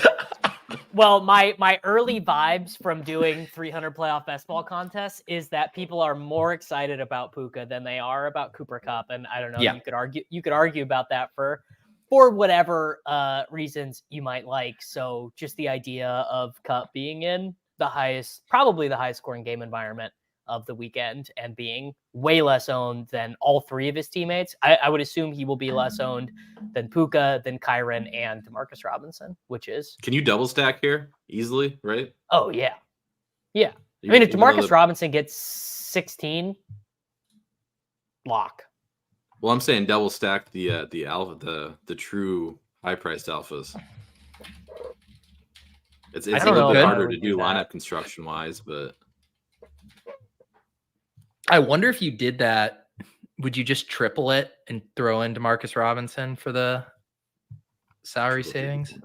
B: Well, my early vibes from doing 300 playoff best ball contests is that people are more excited about Puka than they are about Cooper Kupp, and I don't know.
C: Yeah.
B: You could argue about that for whatever reasons you might like. So just the idea of Kupp being in probably the highest scoring game environment of the weekend and being way less owned than all 3 of his teammates. I would assume he will be less owned than Puka, than Kyron, and DeMarcus Robinson, which is,
F: Can you double stack here easily, right?
B: oh yeah. Yeah. I mean, if DeMarcus Robinson gets 16, lock.
F: Well, I'm saying double stack the alpha, the true high priced alphas. It's
C: I
F: a
C: don't
F: little
C: know
F: bit
C: if I
F: harder
B: would
F: to
B: do
F: do
B: that.
F: lineup construction wise, but
C: I wonder if you did that, would you just triple it and throw in DeMarcus Robinson for the salary savings?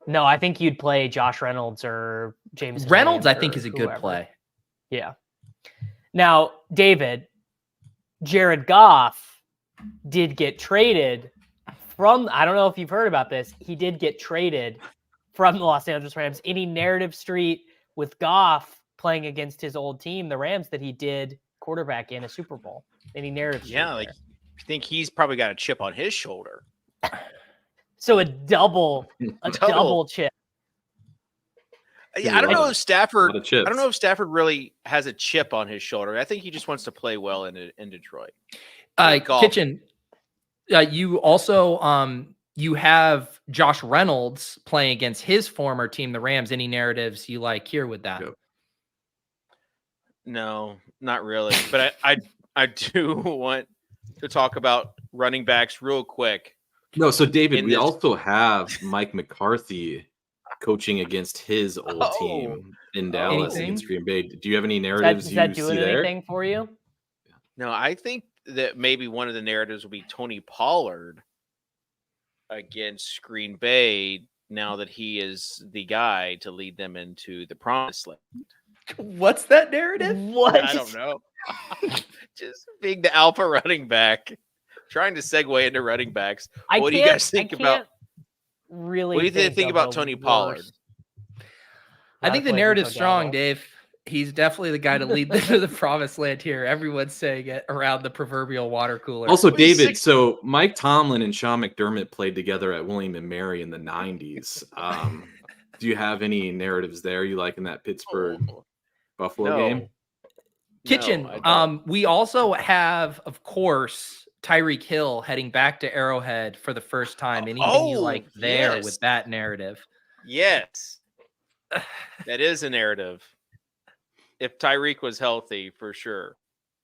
B: No, I think you'd play Josh Reynolds or James
C: Reynolds, I
B: Williams
C: think,
B: or
C: is a good
B: whoever.
C: play.
B: Yeah. Now, David, Jared Goff did get traded from, I don't know if you've heard about this, he did get traded from the Los Angeles Rams. Any narrative street with Goff playing against his old team, the Rams, that he did quarterback in a Super Bowl. Any narrative?
A: Yeah, like I think he's probably got a chip on his shoulder.
B: So a double chip.
A: Yeah, I don't know if Stafford.
F: lot of chips.
A: I don't know if Stafford really has a chip on his shoulder. I think he just wants to play well in Detroit. Golf.
C: Kitchen. You also you have Josh Reynolds playing against his former team, the Rams. Any narratives you like here with that?
F: Yep.
A: No, not really. But I do want to talk about running backs real quick.
F: No, so David,
A: In
F: we
A: this-
F: also have Mike McCarthy coaching against his old
A: Oh.
F: team in Dallas
C: Anything?
F: against Green Bay. Do you have any
B: Is
F: narratives
B: that
F: you see
B: doing
F: there?
B: anything for you?
A: No, I think that maybe one of the narratives will be Tony Pollard against Green Bay now that he is the guy to lead them into the promised land.
C: What's that narrative?
B: What?
A: I don't know. Just being the alpha running back, trying to segue into running backs. What do you guys think about?
B: Really?
A: What do you think
B: of
A: about
B: a
A: Tony Pollard?
B: worse-
C: I think the
B: Not
C: narrative's
B: Clayton
C: strong,
B: Cordero.
C: Dave. He's definitely the guy to lead them to the promised land here. Everyone's saying it around the proverbial water cooler.
F: Also,
A: Well, he's
F: David,
A: six-
F: so Mike Tomlin and Sean McDermott played together at William and Mary in the 90s. Do you have any narratives there you like in that Pittsburgh
A: Oh,
F: Buffalo
A: no.
F: game?
C: Kitchen.
A: No, I don't.
C: We also have, of course, Tyreek Hill heading back to Arrowhead for the first time. Anything you
A: Oh,
C: like there
A: yes.
C: with that narrative?
A: Yes, that is a narrative. If Tyreek was healthy, for sure.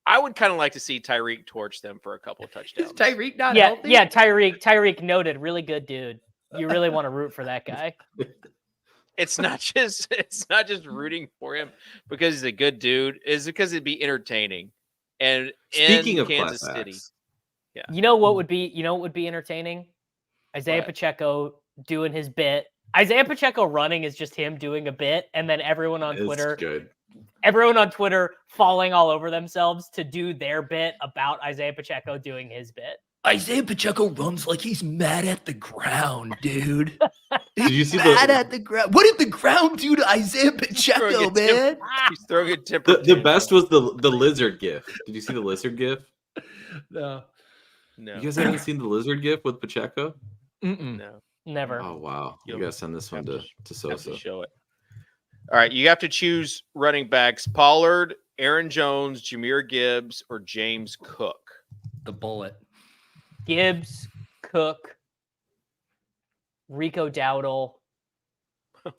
A: I would kind of like to see Tyreek torch them for a couple of
C: Is
A: touchdowns.
C: Tyreek not
B: Yeah,
C: healthy?
B: yeah. Tyreek noted. Really good dude. You really want to root for that guy.
A: It's not just rooting for him because he's a good dude. It's because it'd be entertaining. And
F: Speaking
A: in
F: of
A: Kansas
F: class
A: City,
F: acts,
B: You know what would be? You know what would be entertaining? Isaiah
A: What?
B: Pacheco doing his bit. Isaiah Pacheco running is just him doing a bit, and then everyone on
F: it's
B: Twitter
F: good.
B: falling all over themselves to do their bit about Isaiah Pacheco doing his bit.
C: Isaiah Pacheco runs like he's mad at the ground, dude.
F: Did you see
C: mad
F: the
C: at the ground. What did the ground do to Isaiah Pacheco,
A: Throwing a
C: man?
A: he's throwing a temper.
F: the best was the lizard gif? Did you see the lizard gif?
C: No.
A: No,
F: You guys haven't seen the lizard gif with Pacheco?
C: Mm-mm.
A: no.
B: Never.
F: Oh wow! You
A: You'll
F: gotta send this one
A: have
F: to
A: Have to
F: Sosa.
A: show it. All right, you have to choose running backs: Pollard, Aaron Jones, Jahmyr Gibbs, or James Cook.
C: The bullet.
B: Gibbs, Cook, Rico Dowdle,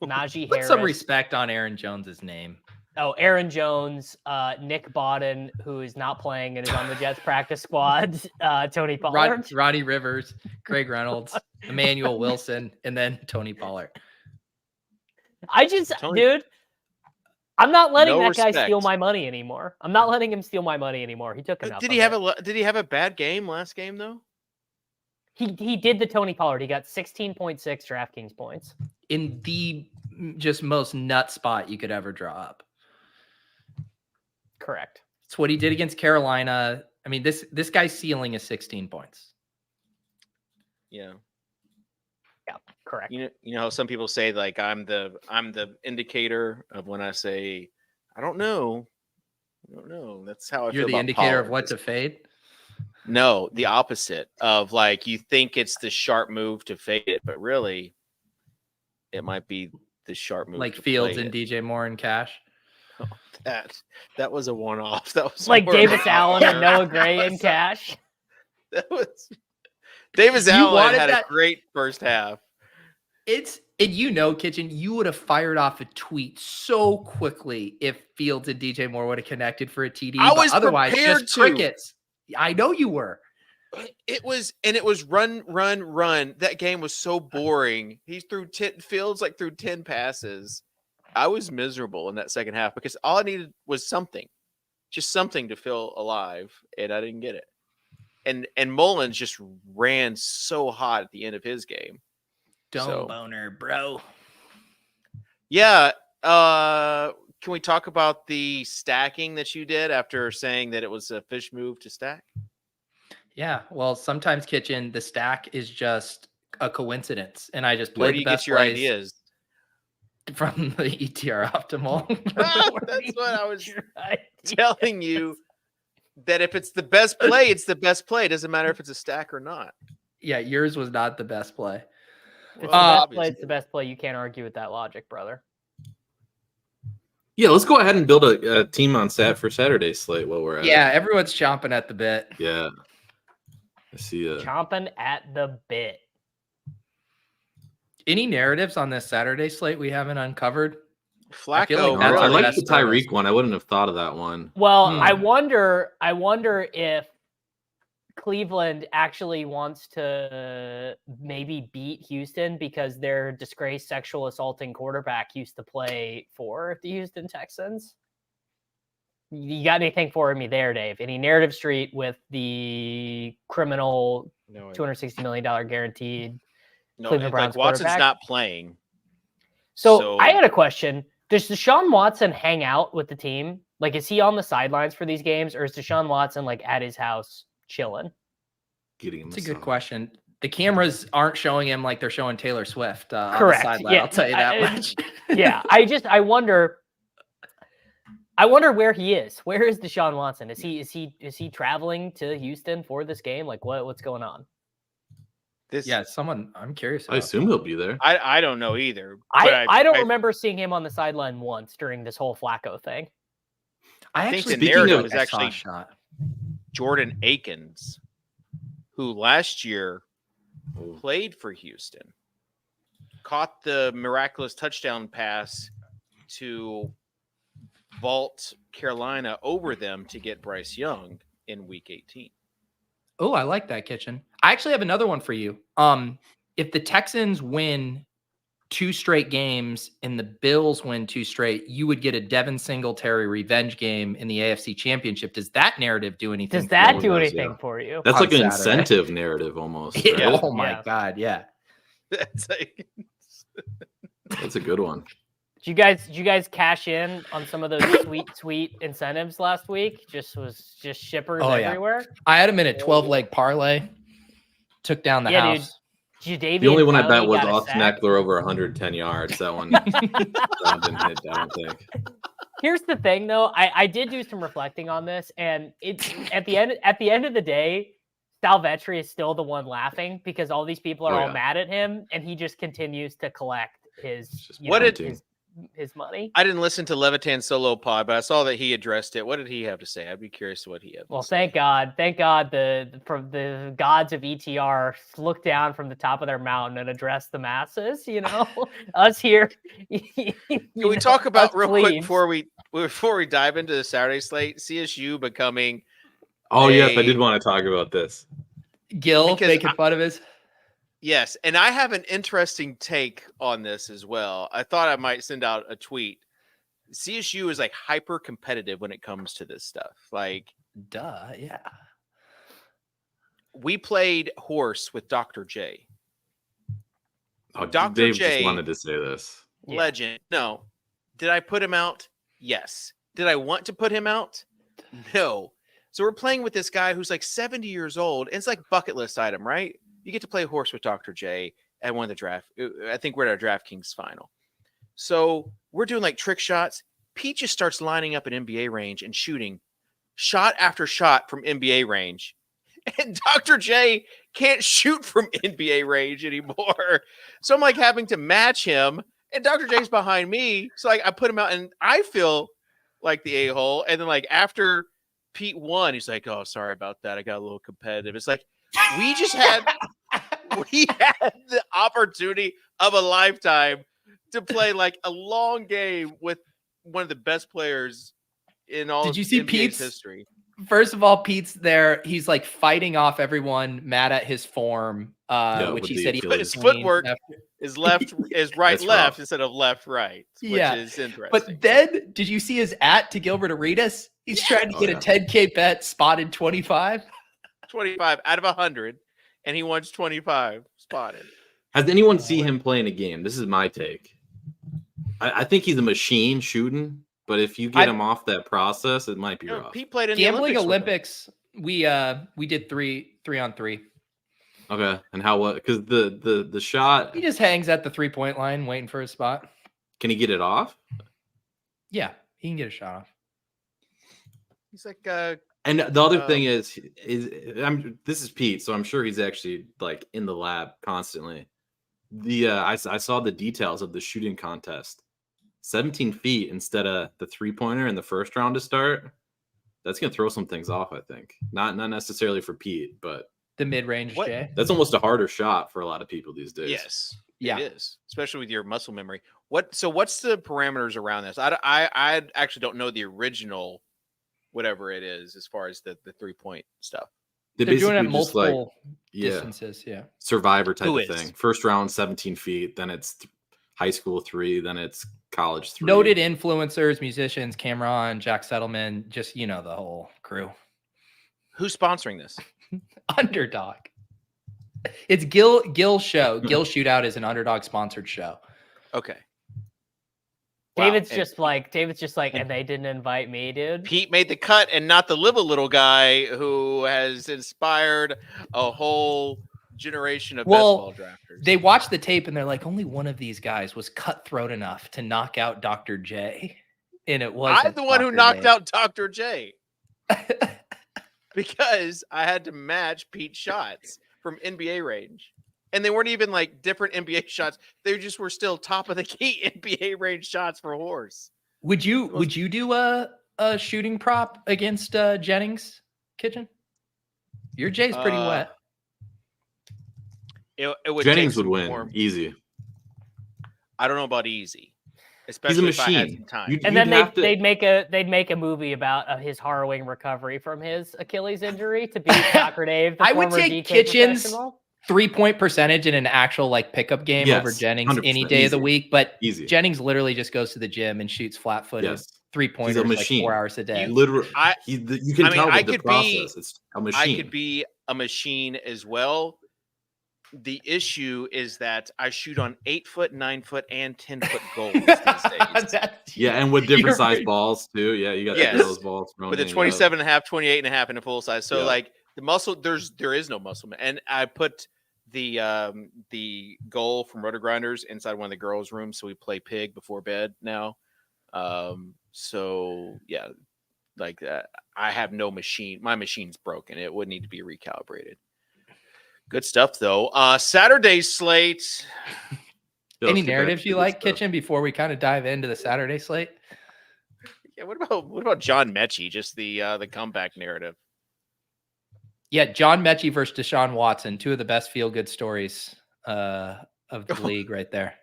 B: Najee
C: Put
B: Harris.
C: some respect on Aaron Jones's name.
B: Oh, Aaron Jones, Nick Bodden, who is not playing and is on the Jets practice squad. Tony Pollard.
C: Ronnie Rivers, Craig Reynolds, Emmanuel Wilson, and then Tony Pollard.
B: Dude, I'm not letting
A: No
B: that guy
A: respect.
B: steal my money anymore. I'm not letting him steal my money anymore. He took enough.
A: Did
B: of
A: he have
B: it.
A: Did he have a bad game last game though?
B: He did the Tony Pollard. He got 16.6 DraftKings points.
C: In the just most nut spot you could ever draw up.
B: Correct.
C: It's what he did against Carolina. I mean, this guy's ceiling is 16 points.
A: Yeah.
B: Yeah, correct.
A: You know how some people say like I'm the indicator of when I say I don't know. That's how I
C: You're
A: feel
C: the
A: about
C: indicator of
A: Pollard.
C: what to fade.
A: No, the opposite of like you think it's the sharp move to fade it, but really it might be the sharp move
C: Like
A: to
C: Fields
A: play
C: and
A: it.
C: DJ Moore and Cash.
A: That was a one-off. That was
B: Like
A: more of
B: Davis
A: a-
B: Allen and Noah Gray
A: That
B: in
A: was-
B: cash.
A: That was Davis
C: You
A: Allen
C: wanted
A: had
C: that-
A: a great first half.
C: Kitchen, you would have fired off a tweet so quickly if Fields and DJ Moore would have connected for a TD.
A: I
C: but
A: was
C: otherwise
A: prepared
C: just
A: to.
C: crickets. I know you were.
A: It was run. That game was so boring. He threw 10 Fields like threw 10 passes. I was miserable in that second half because all I needed was something, just something to feel alive, and I didn't get it. And Mullins just ran so hot at the end of his game.
C: Dome
A: So-
C: boner, bro.
A: Yeah. Can we talk about the stacking that you did after saying that it was a fish move to stack?
C: Yeah. Well, sometimes Kitchen, the stack is just a coincidence. And I just
A: Where
C: played
A: do
C: the
A: you
C: best
A: get your
C: plays
A: ideas?
C: from the ETR optimal.
A: That's what I was telling you that if it's the best play, it's the best play. It doesn't matter if it's a stack or not.
C: Yeah, yours was not the best play.
B: If it's
A: Well,
B: the best
A: obviously.
B: play, it's the best play. You can't argue with that logic, brother.
F: Yeah, let's go ahead and build a team on for Saturday slate while we're at
C: Yeah,
F: it.
C: everyone's chomping at the bit.
F: Yeah. I see
B: Chomping at the bit.
C: Any narratives on this Saturday slate we haven't uncovered? I feel
A: Flacco,
C: like that's
F: I
C: the
F: like
C: best
F: the Tyreek one. I wouldn't have thought of that one.
B: Well,
C: Hmm.
B: I wonder if Cleveland actually wants to maybe beat Houston because their disgraced sexual assaulting quarterback used to play for the Houston Texans. You got anything for me there, Dave? Any narrative street with the criminal
A: no,
B: $260 million guaranteed?
A: no,
B: Cleveland
A: it's
B: Browns
A: like Watson's
B: quarterback?
A: not playing.
B: So I had a question. Does Deshaun Watson hang out with the team? Like, is he on the sidelines for these games, or is Deshaun Watson like at his house chilling?
F: Getting him
C: That's a good question. The cameras aren't showing him like they're showing Taylor Swift on the
B: Correct.
C: sideline.
B: Yeah,
C: I'll tell you that much.
B: Yeah, I wonder where he is. Where is Deshaun Watson? Is he traveling to Houston for this game? Like, what's going on?
C: Yeah, I'm curious
F: I
C: about.
F: assume he'll be there.
A: I don't know either.
B: I don't remember seeing him on the sideline once during this whole Flacco thing.
C: I
A: think
C: actually
A: the narrative
C: think
A: is
C: I saw
A: actually
C: a shot.
A: Jordan Akins, who last year played for Houston, caught the miraculous touchdown pass to vault Carolina over them to get Bryce Young in Week 18.
C: Oh, I like that, Kitchen. I actually have another one for you. If the Texans win 2 straight games and the Bills win 2 straight, you would get a Devin Singletary revenge game in the AFC Championship. Does that narrative do anything?
B: Does that
F: it
B: do
F: does,
B: anything
F: yeah.
B: for you?
F: That's
C: On
F: like an
C: Saturday.
F: incentive narrative almost.
C: Yeah.
F: Right?
C: Oh my
B: Yeah.
C: God, yeah.
A: That's like,
F: That's a good one.
B: Did you guys cash in on some of those sweet incentives last week? Just shippers
C: Oh, yeah.
B: everywhere.
C: I had him in a 12-leg parlay. Took down the
B: Yeah, dude.
C: house.
B: Jadavian
F: The only one I bet
B: Clowney
F: was
B: got a
F: Austin
B: sack.
F: Eckler over 110 yards. That one didn't hit, I don't think.
B: Here's the thing, though. I did do some reflecting on this, and it's at the end of the day, Salvetri is still the one laughing because all these people are
F: Oh,
B: all
F: yeah.
B: mad at him, and he just continues to collect his
F: Just
B: you
A: What
B: know,
A: did-
B: his money.
A: I didn't listen to Levitan solo pod, but I saw that he addressed it. What did he have to say? I'd be curious to what he had.
B: Well,
A: to say.
B: thank God the gods of ETR look down from the top of their mountain and address the masses. You know, us here.
A: Can we talk
B: us
A: about real quick
B: plebes.
A: before we dive into the Saturday slate? CSU becoming
F: Oh, yes, I
A: Hey.
F: did want to talk about this.
C: Gil
A: Because
C: making fun of his.
A: yes, and I have an interesting take on this as well. I thought I might send out a tweet. CSU is like hyper competitive when it comes to this stuff. Like
C: Duh, yeah.
A: we played horse with Dr. J.
F: Oh,
A: Dr.
F: Dave
A: J.
F: just wanted to say this.
B: Yeah.
A: Legend. No. Did I put him out? Yes. Did I want to put him out? No. So we're playing with this guy who's like 70 years old. And it's like bucket list item, right? You get to play horse with Dr. J at one of the draft. I think we're at our DraftKings final. So we're doing like trick shots. Pete just starts lining up an NBA range and shooting shot after shot from NBA range. And Dr. J can't shoot from NBA range anymore. So I'm like having to match him. And Dr. J's behind me. So like I put him out and I feel like the a-hole. And then like after Pete won, he's like, oh, sorry about that. I got a little competitive. It's like we had the opportunity of a lifetime to play like a long game with one of the best players in all
C: Did you
A: of
C: see
A: NBA's
C: Pete's?
A: history.
C: First of all, Pete's there. He's like fighting off everyone mad at his form, which
F: with
C: he
F: the
C: said he
F: Achilles.
A: His
C: cleaned
A: footwork
C: after-
A: is left is right
F: That's
A: left
F: rough.
A: instead of left right, which
C: Yeah,
A: is interesting.
C: But then, did you see his to Gilbert Arenas? He's trying to
F: Oh,
C: get
F: yeah.
C: a 10K bet spotted 25.
A: 25 out of 100, and he wants 25 spotted.
F: Has anyone seen him playing a game? This is my take. I think he's a machine shooting, but if you get him off that process, it might be rough.
A: Pete played in
C: Gambling
A: the
C: Olympics, we did 3-on-3.
F: Okay, and how what? Because the shot,
C: He just hangs at the 3-point line waiting for his spot.
F: can he get it off?
C: Yeah, he can get a shot off.
A: He's like
F: And the other thing is this is Pete, so I'm sure he's actually like in the lab constantly. I saw the details of the shooting contest. 17 feet instead of the 3-pointer in the first round to start. That's gonna throw some things off, I think. Not necessarily for Pete, but
C: The mid-range Jay.
F: that's almost a harder shot for a lot of people these days.
A: Yes,
C: Yeah.
A: it is, especially with your muscle memory. What's the parameters around this? I actually don't know the original, whatever it is, as far as the 3-point stuff.
C: They're doing it
F: basically just like
C: multiple distances. Yeah.
F: Survivor type
A: Who
F: of
A: is?
F: thing. First round 17 feet, then it's high school 3, then it's college 3.
C: Noted influencers, musicians, Cameron, Jack Settleman, just the whole crew.
A: Who's sponsoring this?
C: Underdog. It's Gil show. Gil Shootout is an Underdog sponsored show.
A: Okay.
B: David's
A: Wow,
B: just like, and they didn't invite me, dude.
A: Pete made the cut, and not the Live a Little guy who has inspired a whole generation of baseball drafters.
C: They watch the tape and they're like, only one of these guys was cutthroat enough to knock out Dr. J. And it was
A: I'm the one who knocked out Dr. J. Because I had to match Pete's shots from NBA range. And they weren't even like different NBA shots. They just were still top of the key NBA range shots for horse.
C: Would you do a shooting prop against Jennings, Kitchen? Your J's pretty wet.
A: It would
F: Jennings would win easy.
A: I don't know about easy, especially
F: He's a
A: if I had
F: machine.
A: some time.
B: And then they'd make a movie about his harrowing recovery from his Achilles injury to beat Dr. Dave.
C: I would take Kitchen's 3-point percentage in an actual like pickup game over Jennings any day of the week, but Jennings literally just goes to the gym and shoots flat-footed 3-pointers like 4 hours a day.
F: Literally, you can tell the process. It's a machine.
A: I could be a machine as well. The issue is that I shoot on 8-foot, 9-foot, and 10-foot goals these days.
F: Yeah, and with different size balls too. Yeah, you got those balls.
A: With a 27 and a half, 28 and a half in a full size. So like the muscle, there is no muscle. And I put the goal from Roto Grinders inside one of the girls' rooms, so we play pig before bed now. So yeah, like that. I have no machine. My machine's broken. It would need to be recalibrated. Good stuff, though. Saturday's slate.
C: Any narratives you like, Kitchen, before we kind of dive into the Saturday slate?
A: Yeah, what about John Mechie? Just the comeback narrative.
C: Yeah, John Mechie versus Deshaun Watson, 2 of the best feel-good stories of the league right there.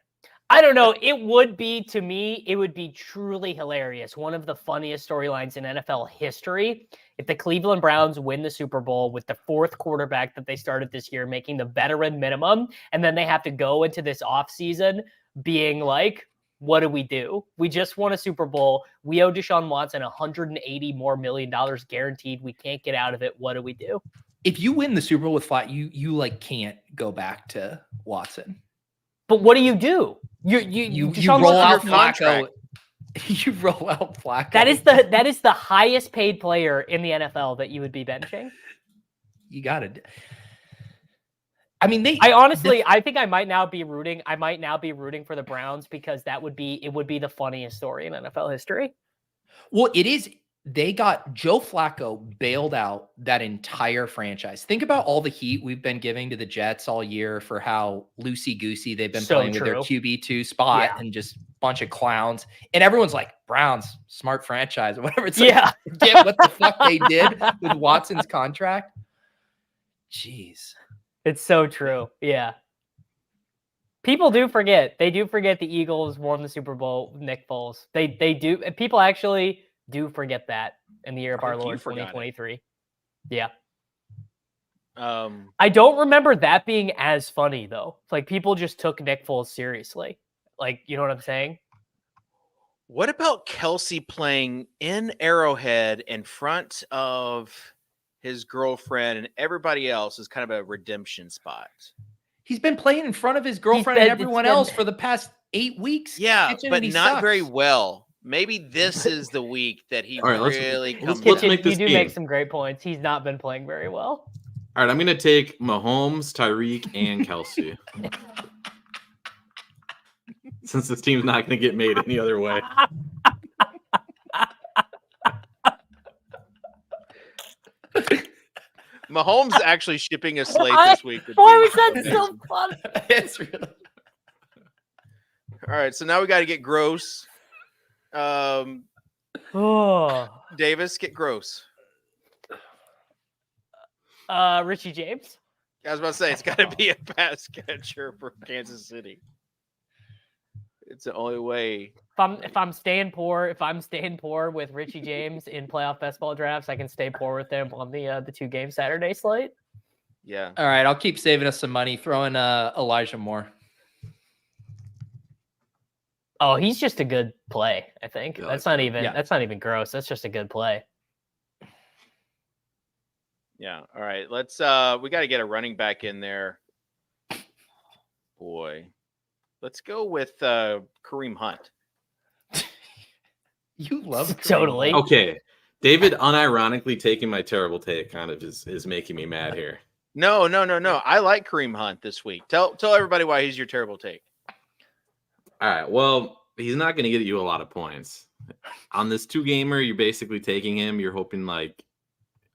B: I don't know. It would be truly hilarious. One of the funniest storylines in NFL history. If the Cleveland Browns win the Super Bowl with the 4th quarterback that they started this year, making the veteran minimum, and then they have to go into this offseason being like, what do we do? We just won a Super Bowl. We owe Deshaun Watson $180 more million guaranteed. We can't get out of it. What do we do?
C: If you win the Super Bowl with flat, you like can't go back to Watson.
B: But what do? You
C: roll out Flacco. You roll out Flacco.
B: That is the highest paid player in the NFL that you would be benching.
C: You got it. I mean,
B: I think I might now be rooting for the Browns because it would be the funniest story in NFL history.
C: Well, it is. They got Joe Flacco bailed out that entire franchise. Think about all the heat we've been giving to the Jets all year for how loosey-goosey they've been playing with their QB2 spot and just bunch of clowns. And everyone's like, Browns, smart franchise or whatever. It's like, get what the fuck they did with Watson's contract. Jeez.
B: It's so true. Yeah. People do forget. They do forget the Eagles won the Super Bowl with Nick Foles. They do. People actually do forget that in the year of our Lord 2023. Yeah. I don't remember that being as funny though. Like people just took Nick Foles seriously. Like, you know what I'm saying?
A: What about Kelsey playing in Arrowhead in front of his girlfriend and everybody else is kind of a redemption spot?
C: He's been playing in front of his girlfriend and everyone else for the past 8 weeks.
A: Yeah, but not very well. Maybe this is the week that he really comes.
F: Let's make this
B: you do
F: game.
B: Make some great points. He's not been playing very well.
F: All right, I'm going to take Mahomes, Tyreek, and Kelsey. Since this team's not going to get made any other way.
A: Mahomes actually shipping a slate this week. would
B: Why
A: be
B: was that so
A: amazing.
B: funny?
C: It's really.
A: All right, so now we got to get gross.
B: Oh,
A: Davis, get gross.
B: Richie James.
A: I was about to say it's got to be a pass catcher for Kansas City. It's the only way.
B: If I'm staying poor with Richie James in playoff best ball drafts, I can stay poor with him on the 2-game Saturday slate.
A: Yeah.
C: All right, I'll keep saving us some money. Throwing Elijah Moore.
B: Oh, he's just a good play. I think
F: Yeah,
B: that's
F: like
B: not
F: that.
B: even
C: Yeah.
B: that's not even gross. That's just a good play.
A: Yeah. All right. Let's we got to get a running back in there. Boy. Let's go with Kareem Hunt.
C: You love Kareem
B: Totally.
C: Hunt.
F: Okay. David unironically taking my terrible take kind of is making me mad here.
A: No. I like Kareem Hunt this week. Tell everybody why he's your terrible take.
F: All right. Well, he's not going to get you a lot of points. On this 2-gamer, you're basically taking him. You're hoping like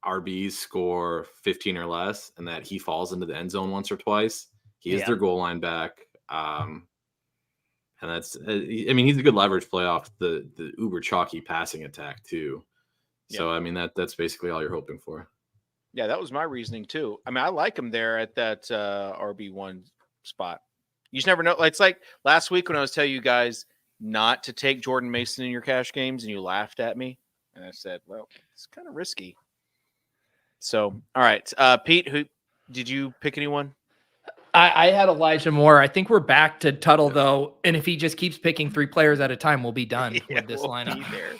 F: RBs score 15 or less and that he falls into the end zone once or twice. He is
B: Yeah.
F: their goal line back. And that's, I mean, he's a good leverage play off the uber chalky passing attack too. So, I mean, that's basically all you're hoping for.
A: Yeah, that was my reasoning too. I mean, I like him there at that RB1 spot. You just never know. It's like last week when I was telling you guys not to take Jordan Mason in your cash games and you laughed at me. And I said, well, it's kind of risky. So, all right. Pete, who did you pick anyone?
C: I had Elijah Moore. I think we're back to Tuttle though, and if he just keeps picking 3 players at a time, we'll be done with this
A: we'll
C: lineup.
A: be there.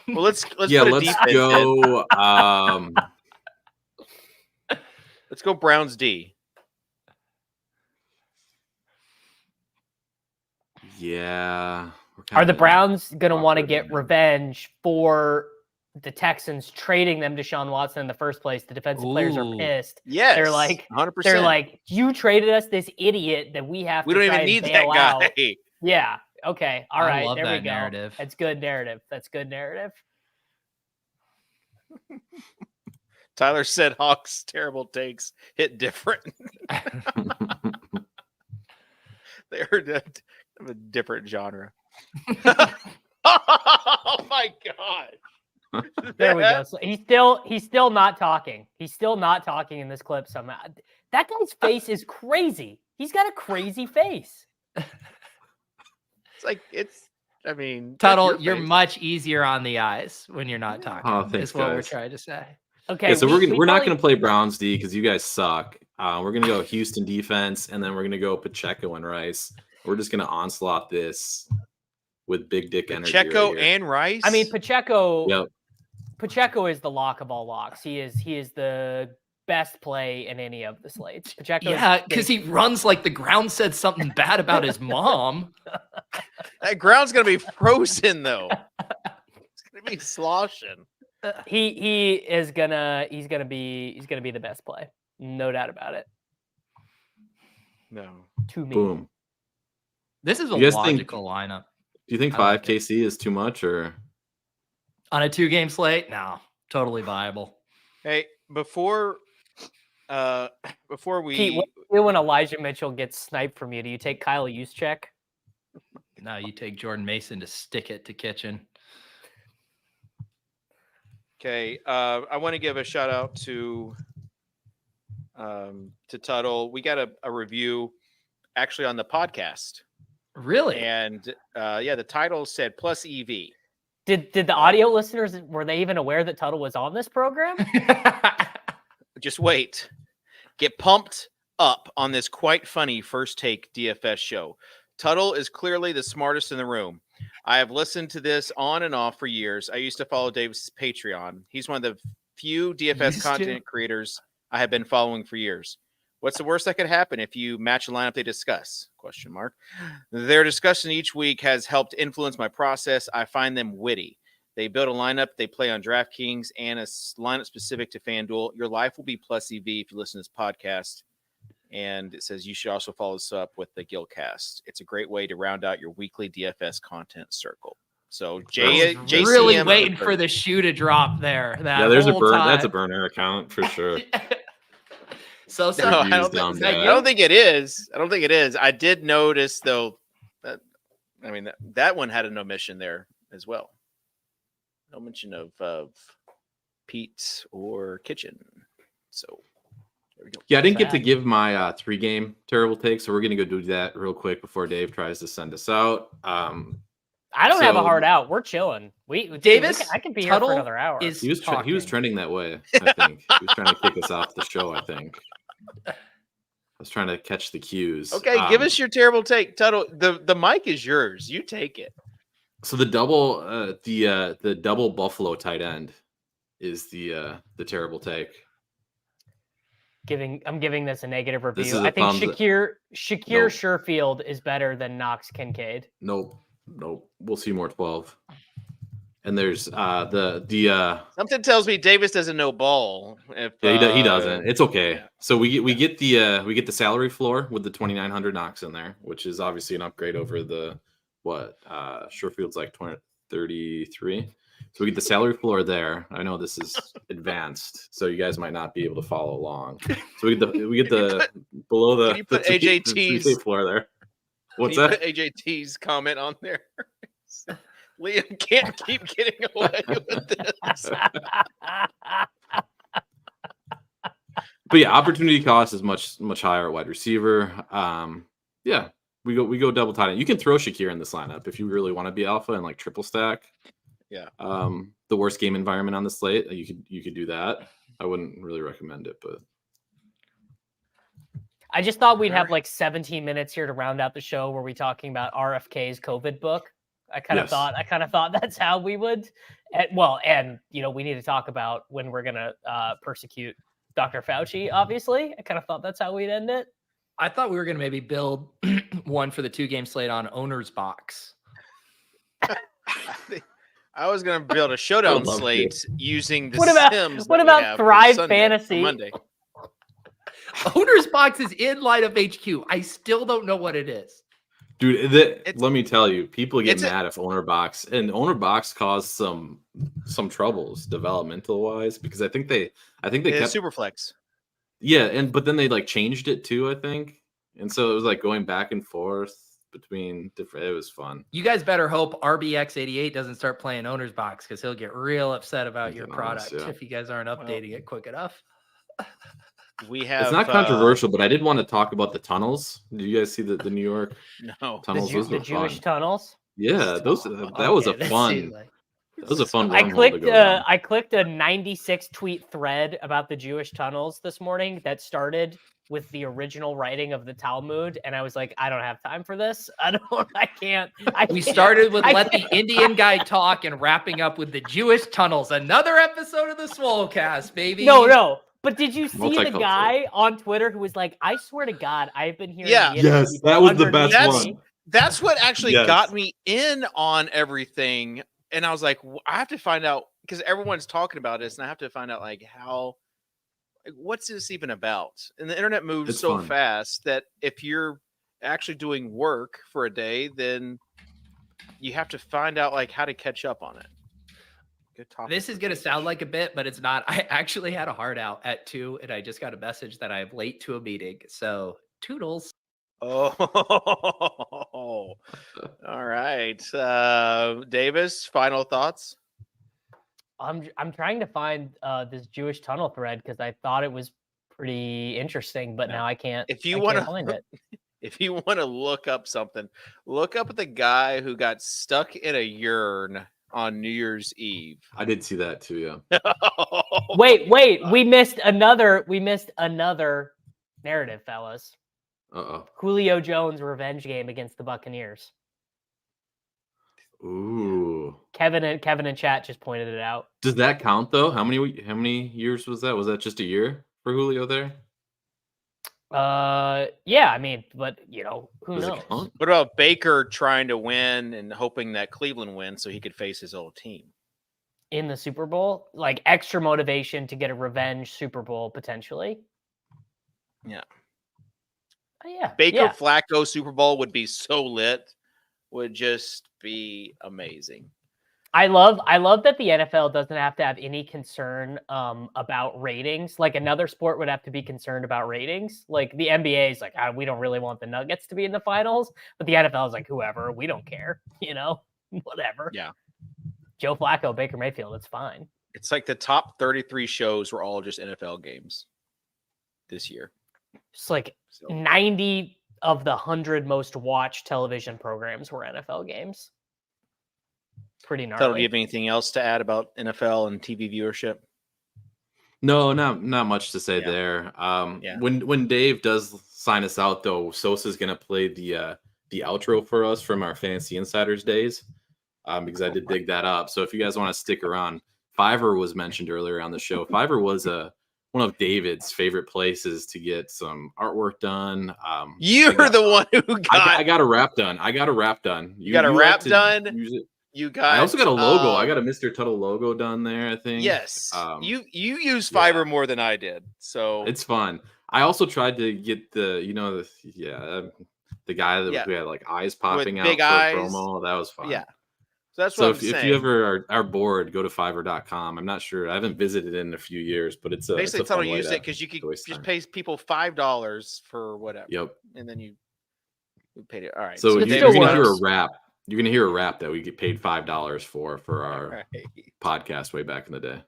A: Well, let's put a
F: Let's
A: defense in.
F: go.
A: Let's go Browns D.
F: Yeah.
B: Are the Browns going to want to get revenge for the Texans trading them to Deshaun Watson in the first place? The defensive players are
C: Ooh.
B: pissed.
A: Yes.
B: They're like,
A: 100%.
B: you traded us this idiot that we have
A: we
B: to
A: don't
B: try
A: even need
B: and
A: that
B: bail
A: guy.
B: out. Yeah. Okay. All
C: I
B: right.
C: love
B: There we
C: that
B: go.
C: narrative.
B: That's good narrative. That's good narrative.
A: Tyler said Hawks terrible takes hit different. They're of a different genre. Oh my god!
B: There we go. So he's still not talking. He's still not talking in this clip somehow. That guy's face is crazy. He's got a crazy face.
A: It's like I mean,
C: Tuttle,
A: that's
C: you're
A: your face.
C: much easier on the eyes when you're not talking.
F: Oh, thanks,
C: is what we're
F: guys.
C: trying to say.
B: Okay.
F: Yeah, so we're not
B: probably-
F: going to play Browns D because you guys suck. We're going to go Houston defense, and then we're going to go Pacheco and Rice. We're just going to onslaught this with big dick energy.
A: Pacheco
F: right here.
A: and Rice.
B: I mean, Pacheco.
F: Yep.
B: Pacheco is the lock of all locks. He is the best play in any of the slates. Pacheco.
C: Yeah, because he runs like the ground said something bad about his mom.
A: that ground's gonna be frozen though. It's gonna be sloshing.
B: He's gonna be the best play. No doubt about it.
A: No.
B: To me.
F: Boom.
C: This is a
F: You guys think-
C: logical lineup.
F: Do you think
C: I
F: 5
C: like it.
F: KC is too much or?
C: On a 2-game slate? No, totally viable.
A: Hey, before we
B: Pete, what do you do when Elijah Mitchell gets sniped from you? Do you take Kyle Juszczyk?
C: No, you take Jordan Mason to stick it to Kitchen.
A: Okay, I want to give a shout out to Tuttle. We got a review actually on the podcast,
C: Really?
A: and the title said plus EV.
B: Did the audio listeners, were they even aware that Tuttle was on this program?
A: Just wait. Get pumped up on this quite funny first take DFS show. Tuttle is clearly the smartest in the room. I have listened to this on and off for years. I used to follow Davis's Patreon. He's one of the few DFS content creators I have been following for years. What's the worst that could happen if you match a lineup they discuss? ? Their discussion each week has helped influence my process. I find them witty. They build a lineup they play on DraftKings and a lineup specific to FanDuel. Your life will be plus EV if you listen to this podcast. And it says you should also follow this up with the Gilcast. It's a great way to round out your weekly DFS content circle. So JCM,
C: really waiting for the shoe to drop there. That
F: Yeah, there's a
C: whole
F: burn.
C: time.
F: That's a burner account for sure.
C: So
A: No, I
F: Reviews
A: don't,
F: down
A: think, I
F: bad.
A: don't think it is. I don't think it is. I did notice though that that one had an omission there as well. No mention of Pete or Kitchen. So there we go.
F: Yeah, I didn't get to
B: Sad.
F: give my 3-game terrible take, so we're gonna go do that real quick before Dave tries to send us out.
B: I don't have a
F: So-
B: hard out. We're chilling.
C: Davis,
B: I can be here for
C: Tuttle
B: another hour.
C: is
F: He was
C: talking.
F: trending that way. I think he was trying to kick us off the show. I think I was trying to catch the cues.
A: Okay, give us your terrible take, Tuttle. The mic is yours. You take it.
F: So the double Buffalo tight end is the terrible take.
B: I'm giving this a negative
F: This
B: review.
F: is
B: I
F: a
B: think
F: thumbs-
B: Shakir
F: Nope.
B: Sherfield is better than Knox Kincaid.
F: Nope. We'll see more 12. And there's the
A: Something tells me Davis doesn't know ball. If
F: he doesn't. It's okay.
A: yeah.
F: So we get the salary floor with the 2,900 Knox in there, which is obviously an upgrade over the Sherfield's like 33. So we get the salary floor there. I know this is advanced, so you guys might not be able to follow along. So we get the below the
A: Can you put
F: the
A: AJT's
F: the floor there. What's
A: Can you
F: that?
A: put AJT's comment on there? Liam can't keep getting away with this.
F: But yeah, opportunity cost is much higher at wide receiver. Yeah, we go double tight end. You can throw Shakir in this lineup if you really want to be alpha and like triple stack.
A: Yeah.
F: The worst game environment on the slate, you could do that. I wouldn't really recommend it, but
B: I just thought we'd have like 17 minutes here to round out the show where we talking about RFK's COVID book. I kind of thought that's how we would. And we need to talk about when we're gonna persecute Dr. Fauci. Obviously, I kind of thought that's how we'd end it.
C: I thought we were going to maybe build one for the 2-game slate on owner's box.
A: I was going to build a showdown
F: love
A: slate using the
B: What about-
A: Sims.
B: what
A: that we
B: about
A: have for
B: Thrive
A: Sunday,
B: Fantasy?
A: for Monday.
C: Owner's box is in lineup HQ. I still don't know what it is.
F: dude, let me tell you, people get
A: it's
F: mad if owner box caused some troubles developmental wise because I think they
A: It's
F: kept
A: Superflex.
F: yeah, but then they like changed it too, I think, and so it was like going back and forth between different. It was fun.
C: You guys better hope RBX88 doesn't start playing owner's box because he'll get real upset about your
F: Honest,
C: product
F: yeah.
C: if you guys aren't updating it quick enough.
A: We have.
F: It's not controversial, but I did want to talk about the tunnels. Did you guys see the New York
A: No.
F: tunnels? Those
B: The
F: were
B: Jewish
F: fun.
B: tunnels.
F: Yeah, that was a
C: Okay,
F: fun. That was a fun.
B: I
F: wormhole to
B: clicked.
F: go down.
B: I clicked a 96 tweet thread about the Jewish tunnels this morning that started with the original writing of the Talmud, and I was like, I don't have time for this. I can't.
C: We
B: can't-
C: started with
B: I
C: let the
B: can't.
C: Indian guy talk and wrapping up with the Jewish tunnels. Another episode of the Swolecast, baby.
B: No. But did you see the
F: Multicultural.
B: guy on Twitter who was like, I swear to God, I've been hearing
A: Yeah.
B: Yiddish
F: Yes,
B: people
F: that was the best
B: underneath
A: one.
B: me."
A: That's what actually
F: Yes.
A: got me in on everything. And I was like, I have to find out because everyone's talking about this, and I have to find out like what's this even about? And the internet moves
F: It's
A: so
F: fun.
A: fast that if you're actually doing work for a day, then you have to find out like how to catch up on it. Good topic.
C: This is going to sound like a bit, but it's not. I actually had a hard out at 2, and I just got a message that I'm late to a meeting. So, toodles.
A: Oh, all right. Davis, final thoughts?
B: I'm trying to find this Jewish tunnel thread because I thought it was pretty interesting, but now I can't.
A: If you
B: I
A: want
B: can't find
A: to,
B: it.
A: if you want to look up something, look up the guy who got stuck in a urn on New Year's Eve.
F: I did see that too. Yeah.
B: Wait, we missed another narrative, fellas.
F: Uh
B: Julio Jones revenge game against the Buccaneers.
F: oh. Ooh.
B: Kevin and chat just pointed it out.
F: Does that count though? How many years was that? Was that just a year for Julio there?
B: Yeah, I mean, but who
F: Does it
B: knows?
F: count?
A: What about Baker trying to win and hoping that Cleveland wins so he could face his old team?
B: In the Super Bowl, like extra motivation to get a revenge Super Bowl potentially.
A: Yeah.
B: Yeah.
A: Baker
B: yeah.
A: Flacco Super Bowl would be so lit. Would just be amazing.
B: I love that the NFL doesn't have to have any concern about ratings. Like another sport would have to be concerned about ratings. Like the NBA is like, we don't really want the Nuggets to be in the finals, but the NFL is like, whoever, we don't care, whatever.
A: Yeah.
B: Joe Flacco, Baker Mayfield, it's fine.
A: It's like the top 33 shows were all just NFL games this year.
B: It's like 90 of the 100 most watched television programs were NFL games. Pretty gnarly.
A: Tuttle, do you have anything else to add about NFL and TV viewership?
F: No, not much to say there. When Dave does sign us out, though, Sosa's gonna play the outro for us from our Fantasy Insiders days, because I did dig that up. So if you guys want to stick around, Fiverr was mentioned earlier on the show. Fiverr was one of David's favorite places to get some artwork done.
A: You're the one who
F: I got a wrap done. You
A: got a wrap
F: like
A: done.
F: Use it.
A: You got.
F: I also got a logo. I got a Mr. Tuttle logo done there, I think.
A: Yes. You use Fiverr more than I did, so
F: it's fun. I also tried to get the guy that we had like eyes popping out
A: big
F: for
A: eyes.
F: a promo. That was fun.
A: Yeah. So that's what I'm saying.
F: If you ever are bored, go to Fiverr.com. I'm not sure. I haven't visited in a few years, but it's
A: basically Tuttle use it because you
F: to
A: could
F: waste
A: just
F: time.
A: pay people $5 for whatever.
F: Yep.
A: And then you paid it. All right.
F: So
B: it
F: you're
B: still
F: gonna hear a
B: works.
F: rap. You're gonna hear a rap that we get paid $5 for our
A: Right.
F: podcast way back in the day.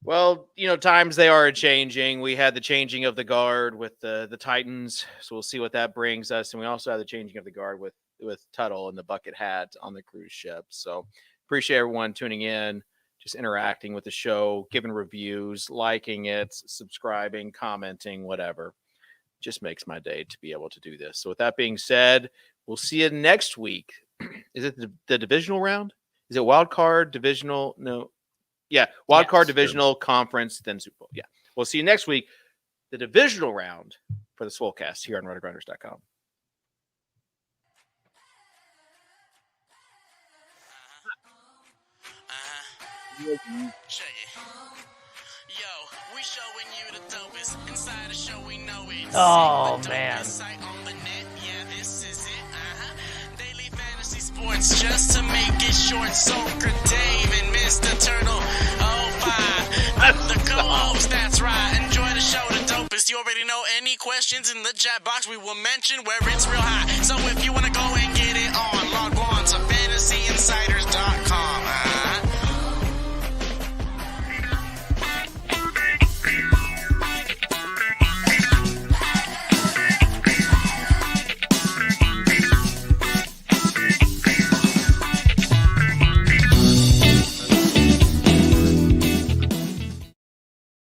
A: Well, times they are changing. We had the changing of the guard with the Titans, so we'll see what that brings us. And we also had the changing of the guard with Tuttle and the bucket hat on the cruise ship. So appreciate everyone tuning in, just interacting with the show, giving reviews, liking it, subscribing, commenting, whatever. Just makes my day to be able to do this. So with that being said, we'll see you next week. Is it the divisional round? Is it wild card, divisional? No. Yeah, wild card, divisional, conference, then Super Bowl. Yeah. We'll see you next week. The divisional round for the Swolecast here on rotogrinders.com.
I: We showing you the dopest. Inside the show, we know it.
B: Oh, man.
I: This is it. Daily fantasy sports just to make it short. Soaker Dave and Mr. Turtle. Oh, fine. The co-host, that's right. Enjoy the show, the dopest. You already know any questions in the chat box. We will mention where it's real high. So if you want to go and